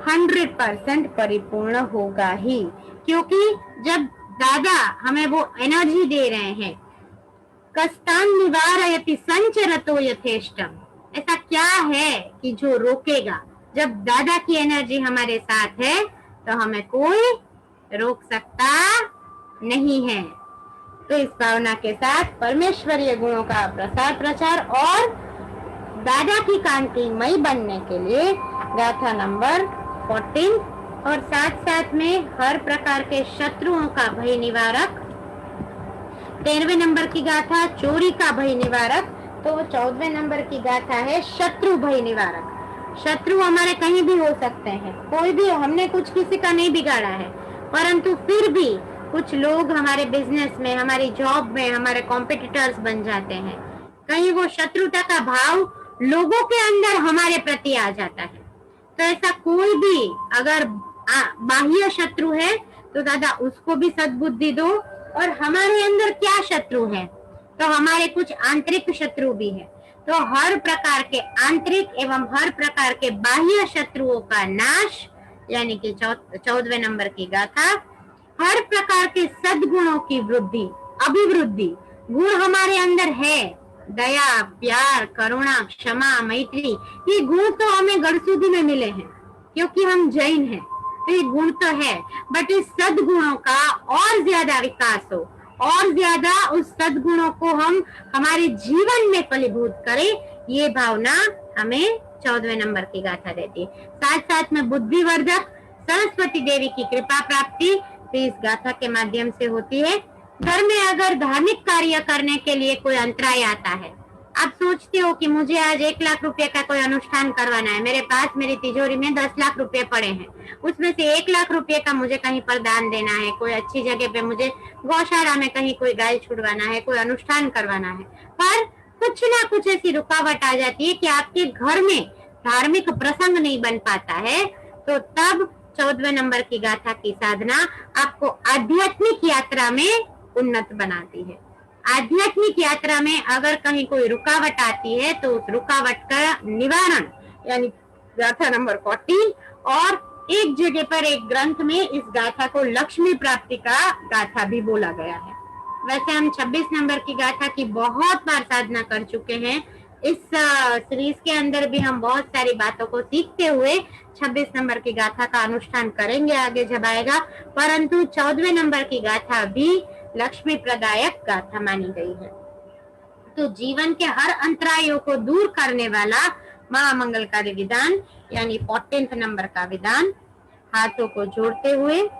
100% परिपूर्ण होगा ही, क्योंकि जब दादा हमें वो एनर्जी दे रहे हैं, कष्टान निवारयति संचरतो यथेष्टम, ऐसा क्या है कि जो रोकेगा? जब दादा की एनर्जी हमारे साथ है तो हमें कोई रोक सकता नहीं है। तो इस भावना के साथ परमेश्वरीय गुणों का प्रसार प्रचार और दादा की कांतिमय बनने के लिए गाथा नंबर 14 और साथ साथ में हर प्रकार के शत्रुओं का भय निवारक, 13वें नंबर की गाथा चोरी का भय निवारक, तो 14वें नंबर की गाथा है शत्रु भय निवारक। शत्रु हमारे कहीं भी हो सकते हैं, कोई भी, हमने कुछ किसी का नहीं बिगाड़ा है, परंतु फिर भी कुछ लोग हमारे बिजनेस में, हमारी जॉब में हमारे कॉम्पिटिटर्स बन जाते हैं। कहीं वो शत्रुता का भाव लोगों के अंदर हमारे प्रति आ जाता है। तो ऐसा कोई भी अगर बाह्य शत्रु है तो दादा उसको भी सद्बुद्धि दो। और हमारे अंदर क्या शत्रु है? तो हमारे कुछ आंतरिक शत्रु भी है। तो हर प्रकार के आंतरिक एवं हर प्रकार के बाह्य शत्रुओं का नाश, यानी कि 14वें नंबर की गाथा, हर प्रकार के सद्गुणों की वृद्धि, अभिवृद्धि। गुण हमारे अंदर है, दया, प्यार, करुणा, क्षमा, मैत्री, ये गुण तो हमें गढ़सूदी में मिले हैं क्योंकि हम जैन हैं, तो ये गुण तो है, बट इस सद्गुणों का और ज्यादा विकास हो, और ज्यादा उस सद्गुणों को हम हमारे जीवन में फलीभूत करें, ये भावना हमें 14वें नंबर की गाथा देती है। साथ साथ में बुद्धिवर्धक सरस्वती देवी की कृपा प्राप्ति भी इस गाथा के माध्यम से होती है। घर में अगर धार्मिक कार्य करने के लिए कोई अंतराय आता है, आप सोचते हो कि मुझे आज 1 लाख रुपए का कोई अनुष्ठान करवाना है, मेरे पास मेरी तिजोरी में 10 लाख रुपए पड़े हैं, उसमें से 1 लाख रुपए का मुझे कहीं पर दान देना है, कोई अच्छी जगह पे मुझे गौशाला में कहीं कोई गाय छुड़वाना है, कोई अनुष्ठान करवाना है, पर कुछ ना कुछ ऐसी रुकावट आ जाती है कि आपके घर में धार्मिक प्रसंग नहीं बन पाता है, तो तब 14वें नंबर की गाथा की साधना आपको आध्यात्मिक यात्रा में उन्नत बनाती है। आध्यात्मिक यात्रा में अगर कहीं कोई रुकावट आती है तो उस रुकावट का निवारण, यानी गाथा नंबर 14, और एक जगह पर एक ग्रंथ में इस गाथा को लक्ष्मी प्राप्ति का गाथा भी बोला गया है। वैसे हम 26 नंबर की गाथा की बहुत बार साधना कर चुके हैं। इस सीरीज के अंदर भी हम बहुत सारी बातों को सीखते हुए 26 नंबर की गाथा का अनुष्ठान करेंगे आगे जब आएगा, परंतु 14वें नंबर की गाथा भी लक्ष्मी प्रदायक गाथा मानी गई है। तो जीवन के हर अंतरायों को दूर करने वाला महामंगलकारी विधान, यानी 14th नंबर का विधान, हाथों को जोड़ते हुए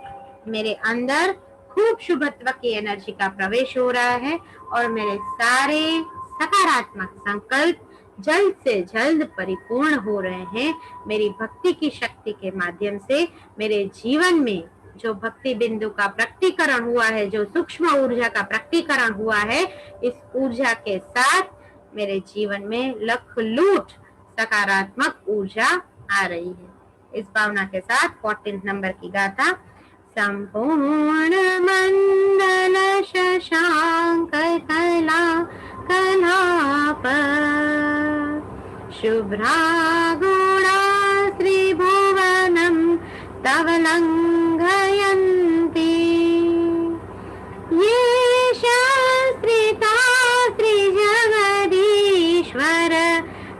मेरे अंदर खूब शुभत्व की एनर्जी का प्रवेश हो रहा है और मेरे सारे सकारात्मक संकल्प जल्द से जल्द परिपूर्ण हो रहे हैं। मेरी भक्ति की शक्ति के माध्यम से मेरे जीवन में जो भक्ति बिंदु का प्रकटीकरण हुआ है, जो सूक्ष्म ऊर्जा का प्रकटीकरण हुआ है, इस ऊर्जा के साथ मेरे जीवन में लखलूट सकारात्मक ऊर्जा आ रही है। इस भावना के साथ 14th नंबर की गाथा, संपूर्ण मंडल शशांक कला कलाप शुभ्रा गुणा त्रिभुवनं तव लंघयन्ति ये शास्त्रिता श्रीजगदीश्वर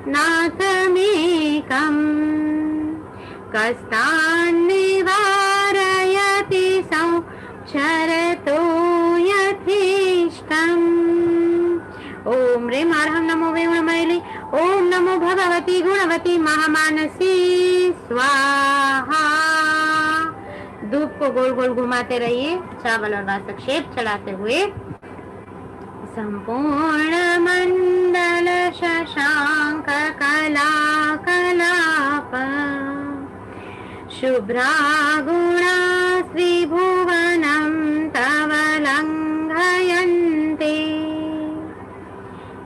नाथमेकम् कष्टान्निवारयति संचरतो यथेष्टम्। ओम ह्रीं अर्हं नमो वेणुमैली, ओम नमो भगवती गुणवती महामानसी स्वाहा। धूप को गोल गोल घुमाते रहिए, चावल और वासक शेप चढ़ाते हुए। संपूर्ण मंडल शशांक कला कलाप शुभ्रा गुणा त्रिभुवनं तव लंघयन्ते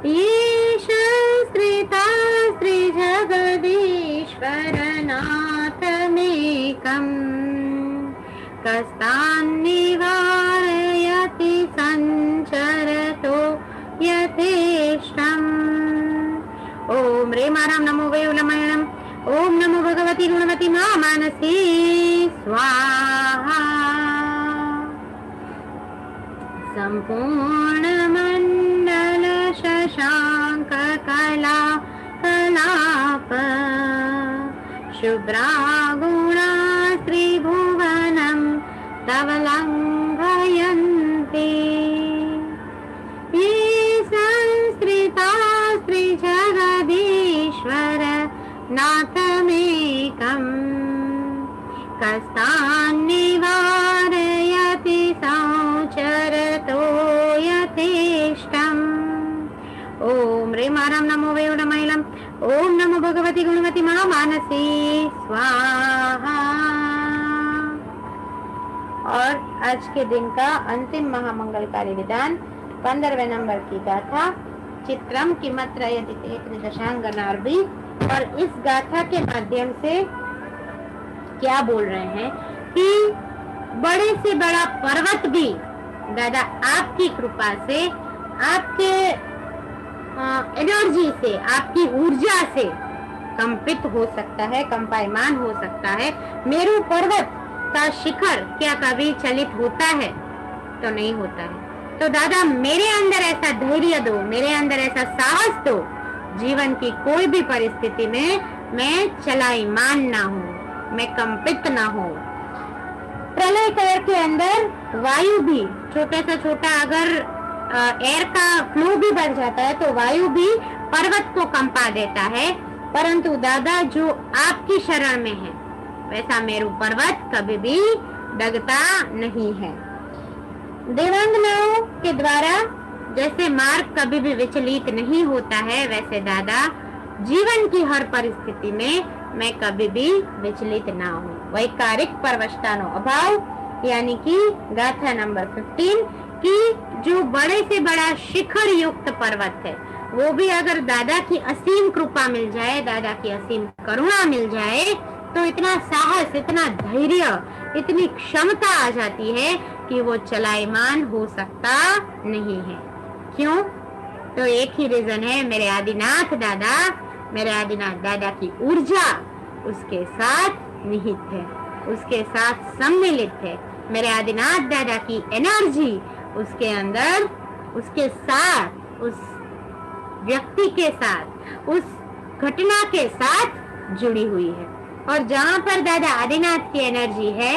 ये शास्त्रिता श्रीजगदीश्वर नाथमेकम् कष्टान्निवारयति संचरतो यथेष्टम्। ह्रीमारां नमो वैलमयणम् ओम नमो भगवती गुणवती मां मानसी स्वाहा। संपूर्ण मंडल शशांक कला कलाप शुभ्रा गुणा त्रिभुवनं तव लङ्घयन्ति ये संस्कृता श्रीजगदीश्वर नाथमेकम् कस्तान्निवारयति संचरतो यथेष्टम्। ओम ह्रीमारां नमो वैलमयणम् ओम नमो भगवती गुणवती मां मानसी स्वाहा। और आज के दिन का अंतिम महामंगलकारी विधान 15वें नंबर की गाथा चित्रम किमत्रयति दशांगनार्भी। और इस गाथा के माध्यम से क्या बोल रहे हैं कि बड़े से बड़ा पर्वत भी दादा आपकी कृपा से, आपके एनर्जी से, आपकी ऊर्जा से कंपित हो सकता है, कंपायमान हो सकता है। मेरू पर्वत का शिखर क्या कभी चलित होता है? तो नहीं होता है। तो दादा मेरे अंदर ऐसा धैर्य दो, मेरे अंदर ऐसा साहस दो, जीवन की कोई भी परिस्थिति में मैं चलाईमान ना हूँ, मैं कंपित ना हूँ। प्रलय काल के अंदर वायु भी छोटे से छोटा अगर एयर का फ्लो भी बढ़ जाता है तो वायु भी पर्वत को कंपा देता है, परंतु दादा जो आपकी शरण में है वैसा मेरू पर्वत कभी भी डगता नहीं है। देवांगनाओं के द्वारा जैसे मार्ग कभी भी विचलित नहीं होता है, वैसे दादा जीवन की हर परिस्थिति में मैं कभी भी विचलित ना हूँ। वैकारिक परवशतानो अभाव यानी कि गाथा नंबर 15 कि जो बड़े से बड़ा शिखर युक्त पर्वत है वो भी अगर दादा की असीम कृपा मिल जाए, दादा की असीम करुणा मिल जाए तो इतना साहस, इतना धैर्य, इतनी क्षमता आ जाती है कि वो चलायमान हो सकता नहीं है। क्यों? तो एक ही रीजन है, मेरे आदिनाथ दादा, मेरे आदिनाथ दादा की ऊर्जा उसके साथ निहित है, उसके साथ सम्मिलित है। मेरे आदिनाथ दादा की एनर्जी उसके अंदर, उसके साथ, उस व्यक्ति के साथ, उस घटना के साथ जुड़ी हुई है। और जहाँ पर दादा आदिनाथ की एनर्जी है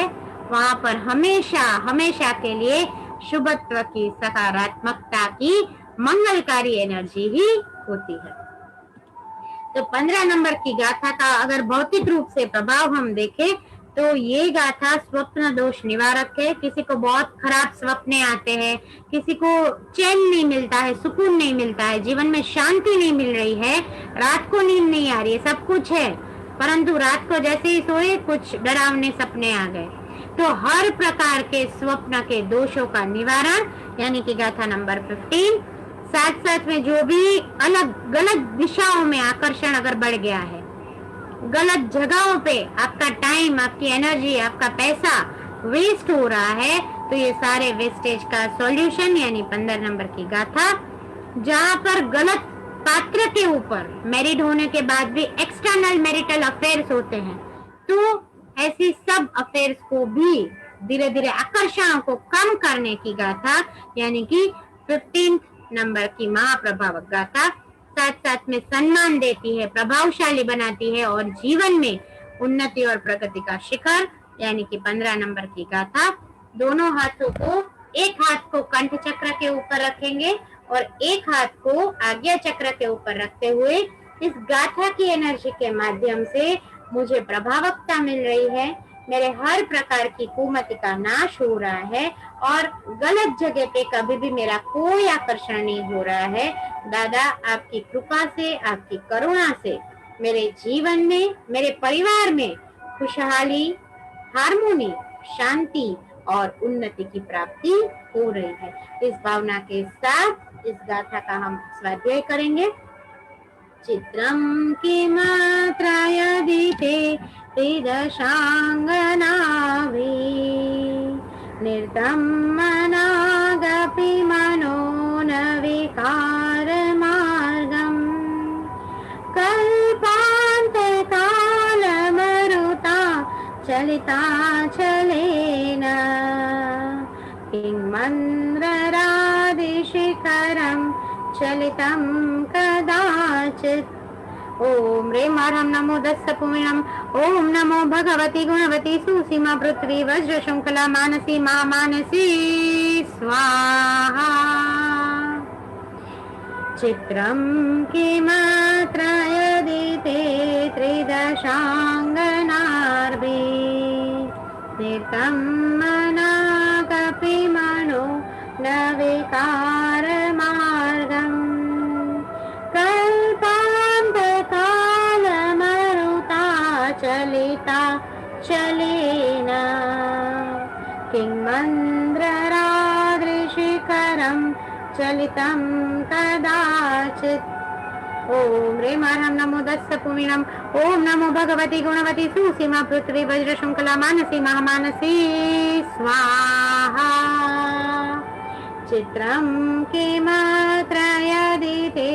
वहाँ पर हमेशा हमेशा के लिए शुभत्व की, सकारात्मकता की, मंगलकारी एनर्जी ही होती है। तो 15 नंबर की गाथा का अगर भौतिक रूप से प्रभाव हम देखें तो ये गाथा स्वप्न दोष निवारक है। किसी को बहुत खराब सपने आते हैं, किसी को चैन नहीं मिलता है, सुकून नहीं मिलता है, जीवन में शांति नहीं मिल रही है, रात को नींद नहीं आ रही है, सब कुछ है, परंतु रात को जैसे ही सोए कुछ डरावने सपने आ गए। तो हर प्रकार के स्वप्न के दोषों का निवारण यानी कि गाथा नंबर 15, साथ साथ में जो भी अलग गलत दिशाओं में आकर्षण अगर बढ़ गया है, गलत जगहों पे आपका टाइम, आपकी एनर्जी, आपका पैसा वेस्ट हो रहा है, तो ये सारे वेस्टेज का सॉल्यूशन यानी 15 नंबर की गाथा। जहाँ पर गलत पात्र के ऊपर मैरिड होने के बाद भी एक्सटर्नल मैरिटल अफेयर्स होते हैं, तो ऐसी सब अफेयर्स को भी धीरे धीरे आकर्षणों को कम करने की गाथा यानी कि 15 नंबर की महाप्रभावक गाथा साथ साथ में सम्मान देती है, प्रभावशाली बनाती है और जीवन में उन्नति और प्रगति का शिखर यानी कि 15 नंबर की गाथा। दोनों हाथों को, एक हाथ को कंठ चक्र के ऊपर रखेंगे और एक हाथ को आज्ञा चक्र के ऊपर रखते हुए इस गाथा की एनर्जी के माध्यम से मुझे प्रभावकता मिल रही है, मेरे हर प्रकार की कुमति का नाश हो रहा है और गलत जगह पे कभी भी मेरा कोई आकर्षण नहीं हो रहा है। दादा आपकी कृपा से, आपकी करुणा से मेरे जीवन में, मेरे परिवार में खुशहाली, हार्मोनी, शांति और उन्नति की प्राप्ति हो रही है। इस भावना के साथ इस गाथा का हम स्वाध्याय करेंगे। चित्रम किमत्रयदिते दशांगनाभि निर्तं मनागपि मनो न विकार मार्गम् कल्प चलिता चलेन किन्मन्त्ररादिशिखरं चलितं कदाचित्। ओम ह्रीं ह्रं नमो दस्सपुमिणम्। ओम नमो भगवती गुणवती सुसीमा पृथ्वी वज्र शृंखला मानसी महामानसी स्वाहा। चित्रं किमत्र यदि ते त्रिदशाङ्गनार्भिः तीर्थं मनागपि मनो न विकारमार्गम् कल्पान्तकालमरुता चलिता चलेन किन्मन्त्ररादिशिखरं चलितं कदाचित्। ओम ह्रीं ह्रं नमो दस्सपुमिणम्। ओम नमो भगवती गुणवती सुसीमा पृथ्वी वज्र शृंखला मानसी महामानसी स्वाहा। चित्रं किमत्र यदि ते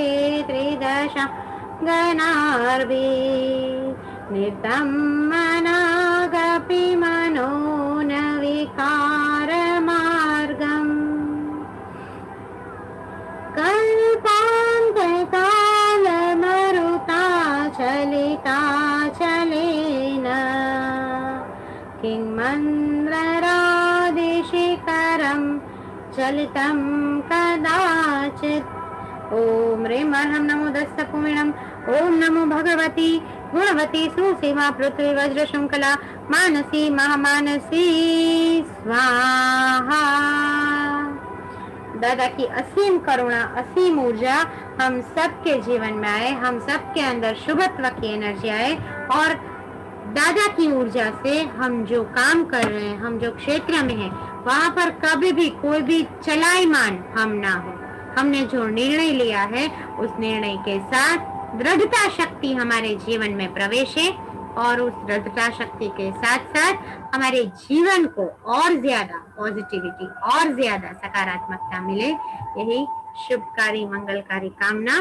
त्रिदशाङ्गनार्भिः नित्यं मनागपि मनो न विकारमार्गम् कल्पान्तकालमरुता चलिता चलेन किन्मन्त्ररादिशिखरं चलितं कदाचित्। ओम ह्रीं ह्रं नमो दस्सपुमिणम्। ओम नमो भगवती गुणवती सुसीमा पृथ्वी वज्र शृंखला मानसी महामानसी स्वाहा। दादा की असीम करुणा असीम ऊर्जा हम सबके जीवन में आए, हम सबके अंदर शुभत्व की एनर्जी आए और दादा की ऊर्जा से हम जो काम कर रहे हैं, हम जो क्षेत्र में हैं, वहाँ पर कभी भी कोई भी चलायमान हम ना हो। हमने जो निर्णय लिया है उस निर्णय के साथ दृढ़ता शक्ति हमारे जीवन में प्रवेश है और उस दृढ़ता शक्ति के साथ साथ हमारे जीवन को और ज्यादा पॉजिटिविटी और ज्यादा सकारात्मकता मिले, यही शुभकारी मंगलकारी कामना।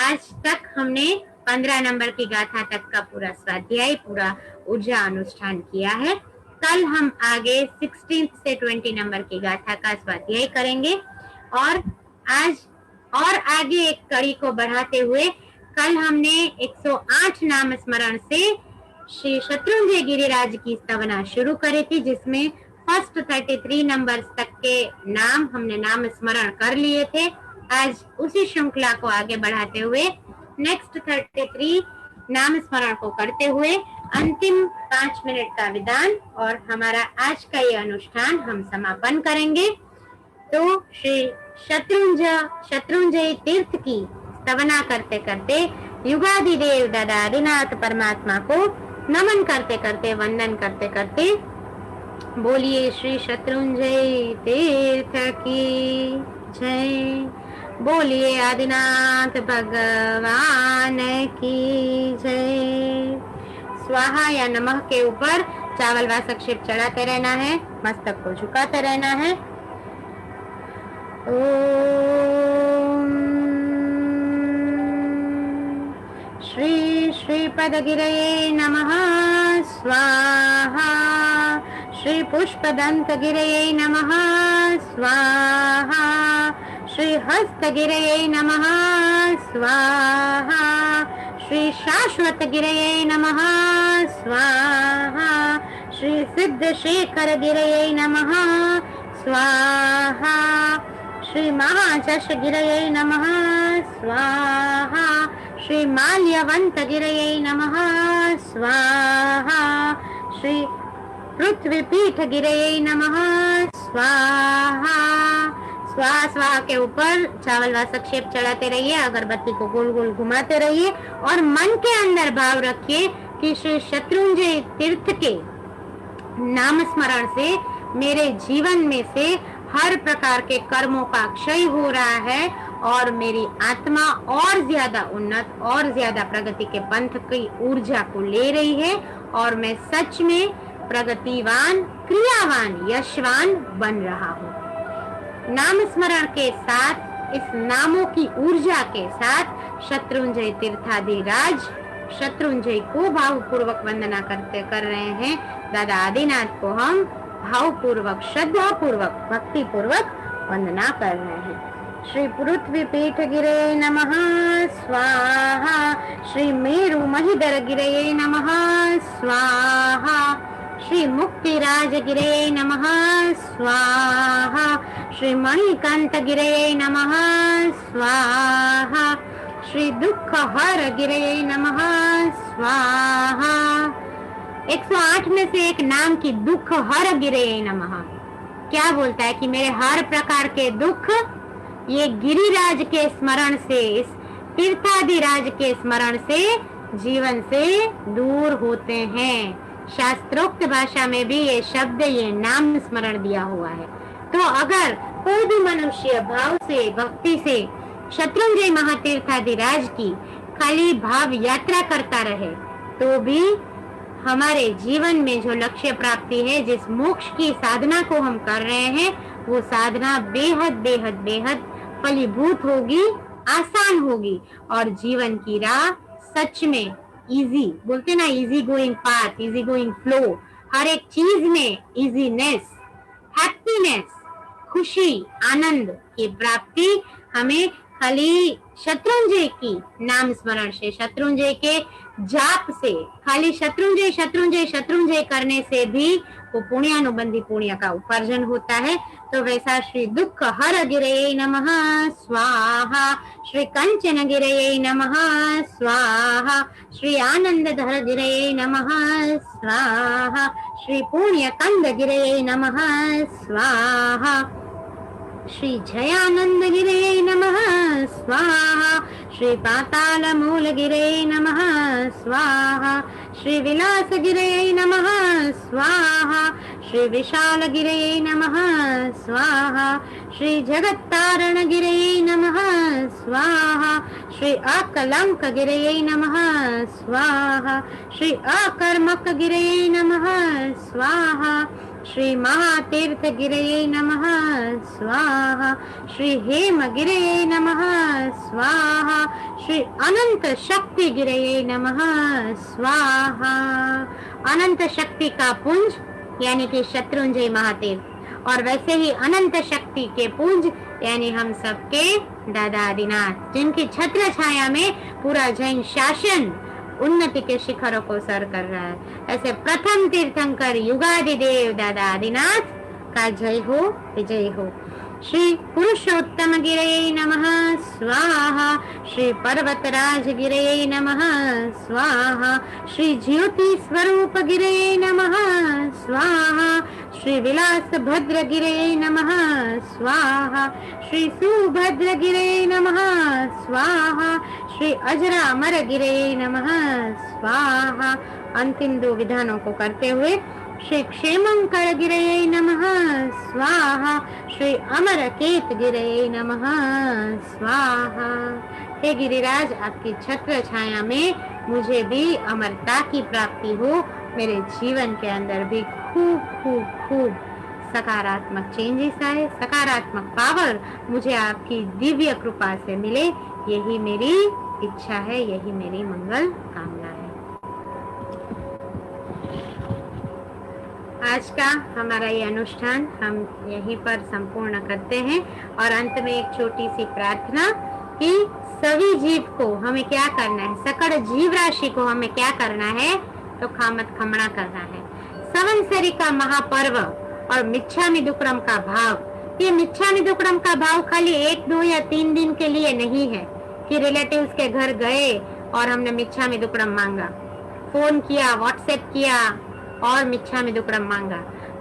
आज तक हमने 15 नंबर की गाथा तक का पूरा स्वाध्याय, पूरा ऊर्जा अनुष्ठान किया है। कल हम आगे 16 से 20 नंबर की गाथा का स्वाध्याय करेंगे और आज और आगे एक कड़ी को बढ़ाते हुए कल हमने 108 नाम स्मरण से श्री शत्रुंजय गिरिराज की स्तवना शुरू करी थी, जिसमें फर्स्ट 33 नंबर तक के नाम हमने नाम स्मरण कर लिए थे। आज उसी श्रृंखला को आगे बढ़ाते हुए नेक्स्ट 33 नाम स्मरण को करते हुए अंतिम 5 मिनट का विधान और हमारा आज का ये अनुष्ठान हम समापन करेंगे। तो श्री शत्रुंजय तीर्थ की स्तवना करते करते युगादि देव दादा आदिनाथ परमात्मा को नमन करते करते वंदन करते करते बोलिए श्री शत्रुंजय तीर्थ की जय, बोलिए आदिनाथ भगवान की जय। स्वाहा या नमः के ऊपर चावल व सक्षेप चढ़ाते रहना है, मस्तक को झुकाते रहना है। ओम श्री श्रीपदगिरये नमः स्वाहा। श्री पुष्पदंतगिरये नमः स्वाहा। श्री हस्तगिरये नमः स्वाहा। श्री शाश्वतगिरये नमः स्वाहा। श्री सिद्धशेखरगिरये नमः स्वाहा। श्री महाचषगिरये नमः स्वाहा। श्री माल्यवंतगिरये नमः स्वाहा। श्री पृथ्वीपीठगिरये नमः स्वाहा। स्वाहा स्वाहा के ऊपर चावल व सक्षेप चढ़ाते रहिए, अगरबत्ती को गोल गोल घुमाते रहिए और मन के अंदर भाव रखिए कि श्री शत्रुंजय तीर्थ के नाम स्मरण से मेरे जीवन में से हर प्रकार के कर्मों का क्षय हो रहा है और मेरी आत्मा और ज्यादा उन्नत और ज्यादा प्रगति के पंथ की ऊर्जा को ले रही है और मैं सच में प्रगतिवान, क्रियावान, यशवान बन रहा हूँ। नाम स्मरण के साथ, इस नामों की ऊर्जा के साथ शत्रुंजय तीर्थाधिराज शत्रुंजय को भावपूर्वक वंदना कर रहे हैं। दादा आदिनाथ को हम भावपूर्वक, श्रद्धा पूर्वक, भक्ति पूर्वक वंदना कर रहे हैं। श्री पृथ्वी पीठ गिरे नमः स्वाहा। श्री मेरु महिधर गिरे नमः स्वाहा। श्री मुक्तिराज गिरे नमः स्वाहा। श्री मणिकांत गिरे नमः स्वाहा। श्री दुख हर गिरे नमः स्वाहा। 108 में से एक नाम की दुख हर गिरे नमः क्या बोलता है कि मेरे हर प्रकार के दुख ये गिरिराज के स्मरण से, इस तीर्थादिराज के स्मरण से जीवन से दूर होते हैं। शास्त्रोक्त भाषा में भी ये शब्द, ये नाम स्मरण दिया हुआ है। तो अगर कोई भी मनुष्य भाव से, भक्ति से शत्रुंजय महातीर्थादिराज की खाली भाव यात्रा करता रहे तो भी हमारे जीवन में जो लक्ष्य प्राप्ति है, जिस मोक्ष की साधना को हम कर रहे हैं, वो साधना बेहद बेहद बेहद फलीभूत होगी, आसान होगी और जीवन की राह सच में इजी, बोलते ना easy going path, easy going flow, हर एक चीज में इजीनेस, हैप्पीनेस, खुशी, आनंद की प्राप्ति हमें खाली शत्रुंजय की नाम स्मरण से, शत्रुंजय के जाप से, खाली शत्रुंजय शत्रुंजय शत्रुंजय करने से भी वो पुण्यानुबंधी पुण्य का उपार्जन होता है। तो वैसा श्री दुख हर गिरे नमः स्वाहा। श्री कंचन गिरे नमः स्वाहा। श्री आनंद धर गिरे नमः स्वाहा। श्री पुण्य कंद गिरे नमः स्वाहा। श्री जयानंद गिरे नमः स्वाहा। श्री पाताल मूल गिरे नमः स्वाहा। श्री विलास गिरे नमः स्वाहा। श्री विशाल गिरे नमः स्वाहा। श्री जगत्तारण गिरे नमः स्वाहा। श्री अकलंक गिरे नमः स्वाहा। श्री अकर्मक गिरे नमः स्वाहा। श्री महातीर्थ गिरे नमः स्वाहा। श्री हेम गिरे नमः स्वाहा। श्री अनंत शक्ति गिरे नमः स्वाहा। अनंत शक्ति का पुंज यानी कि शत्रुंजय महातीर्थ, और वैसे ही अनंत शक्ति के पुंज यानी हम सबके दादा आदिनाथ, जिनकी छत्र छाया में पूरा जैन शासन उन्नति के शिखरों को सर कर रहा है। ऐसे प्रथम तीर्थंकर युगादि देव दादा आदिनाथ का जय हो, विजय हो। श्री पुरुषोत्तम गिरे नमः स्वाहा। श्री पर्वतराज गिरे नमः स्वाहा। श्री ज्योति स्वरूप गिरे नमः स्वाहा। श्री विलास भद्र गिरे नमः स्वाहा। श्री सुभद्र गिरे नमः स्वाहा। श्री अजरामर गिरे नमः स्वाहा। अंतिम दो विधानों को करते हुए श्री क्षेमंकर गिरे नमः स्वाहा। श्री अमरकेत गिरे नमः स्वाहा। हे गिरिराज, आपकी छत्र छाया में मुझे भी अमरता की प्राप्ति हो, मेरे जीवन के अंदर भी खूब खूब खूब सकारात्मक चेंजेस आए, सकारात्मक पावर मुझे आपकी दिव्य कृपा से मिले, यही मेरी इच्छा है, यही मेरी मंगल कामना है। आज का हमारा ये अनुष्ठान हम यहीं पर संपूर्ण करते हैं और अंत में एक छोटी सी प्रार्थना कि सभी जीव को हमें क्या करना है, सकल जीव राशि को हमें क्या करना है, तो खामत खमना करना है। संवत्सरी का महापर्व और मिच्छामि दुक्कड़म का भाव, ये मिच्छामि दुक्कड़म का भाव खाली 1, 2 या 3 दिन के लिए नहीं है कि रिलेटिव्स के घर गए और हमने मिच्छामि दुक्कड़म मांगा, फोन किया, व्हाट्सएप किया और मिच्छामि दुक्कड़म मांगा।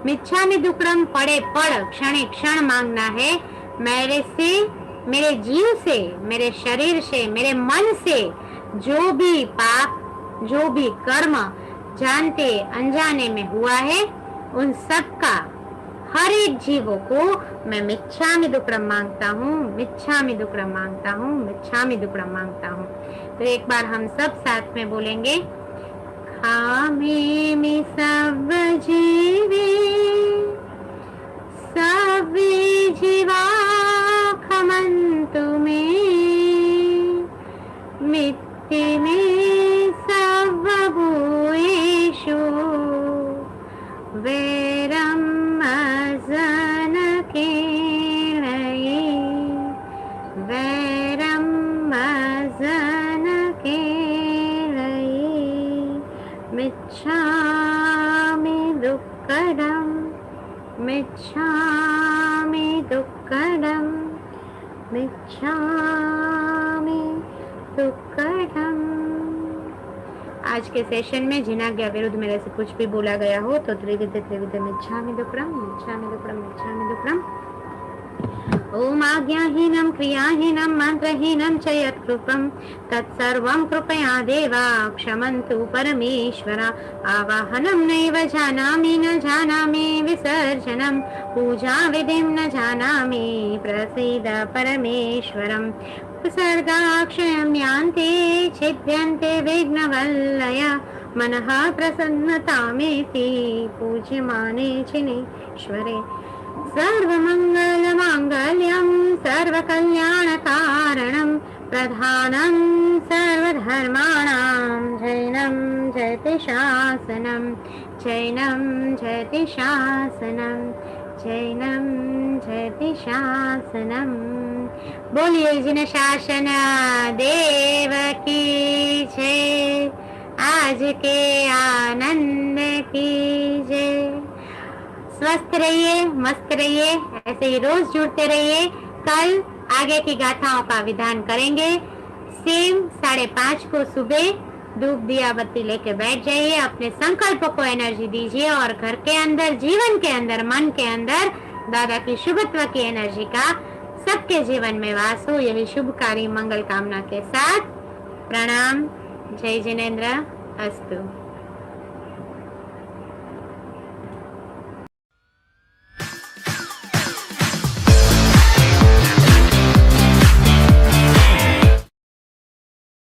मिच्छामि दुक्कड़म पड़े पड़, क्षण क्षण मांगना है। मेरे से, मेरे जीव से, मेरे शरीर से, मेरे मन से जो भी पाप, जो भी कर्म जानते अनजाने में हुआ है, उन सब का, हर एक जीवों को मैं मिच्छामि दुक्कड़म मांगता हूँ, मिच्छामि दुक्कड़म मांगता हूँ, मिच्छामि दुक्कड़म मांगता हूँ। तो एक बार हम सब साथ में बोलेंगे, खामेमि सब जीवे, सब जीवा खमन्तु मे, मित्ति मे वैरम जनकेणये वैरम जनकेणये मिच्छामि दुक्कडम् मिच्छामि दुक्कडम् मिच्छामि दुक्कडम्। आज के सेशन में जिनाज्ञा विरुद्ध मेरे से कुछ भी बोला गया हो तो त्रिविध मिच्छामि दुक्कडम् मिच्छामि दुक्कडम् मिच्छामि दुक्कडम्। ओम आज्ञाहीनं क्रियाहीनं मंत्रहीनं च यत्कृतं तत्सर्वं कृपया देवा क्षमन्तु परमेश्वर। आवाहनं नैव जानामि न जानामि विसर्जनं पूजा विधिं न जानामि प्रसीद परमेश्वरम्। उपसर्गाक्षयं यान्ते छिद्यन्ते विघ्नवल्लय मनः प्रसन्नतामेति पूज्यमाने जिनेश्वरे। सर्वमङ्गलमाङ्गल्यं सर्वकल्याणकारणं प्रधानं सर्वधर्माणां जैनं जयति शासनं जैनं जयति शासनं जैनं जयति शासनं। बोलिए जिन शासन देव की जय। आज के आनंद की जय। स्वस्थ रहिए, मस्त रहिए, ऐसे ही रोज जुड़ते रहिए। कल आगे की गाथाओं का विधान करेंगे। सेम 5:30 को सुबह धूप दिया बत्ती लेके बैठ जाइए। अपने संकल्प को एनर्जी दीजिए और घर के अंदर, जीवन के अंदर, मन के अंदर दादा की शुभत्व की एनर्जी का सबके जीवन में वास हो। यही शुभकारी मंगल कामना के साथ प्रणाम। जय जिनेंद्र अस्तु।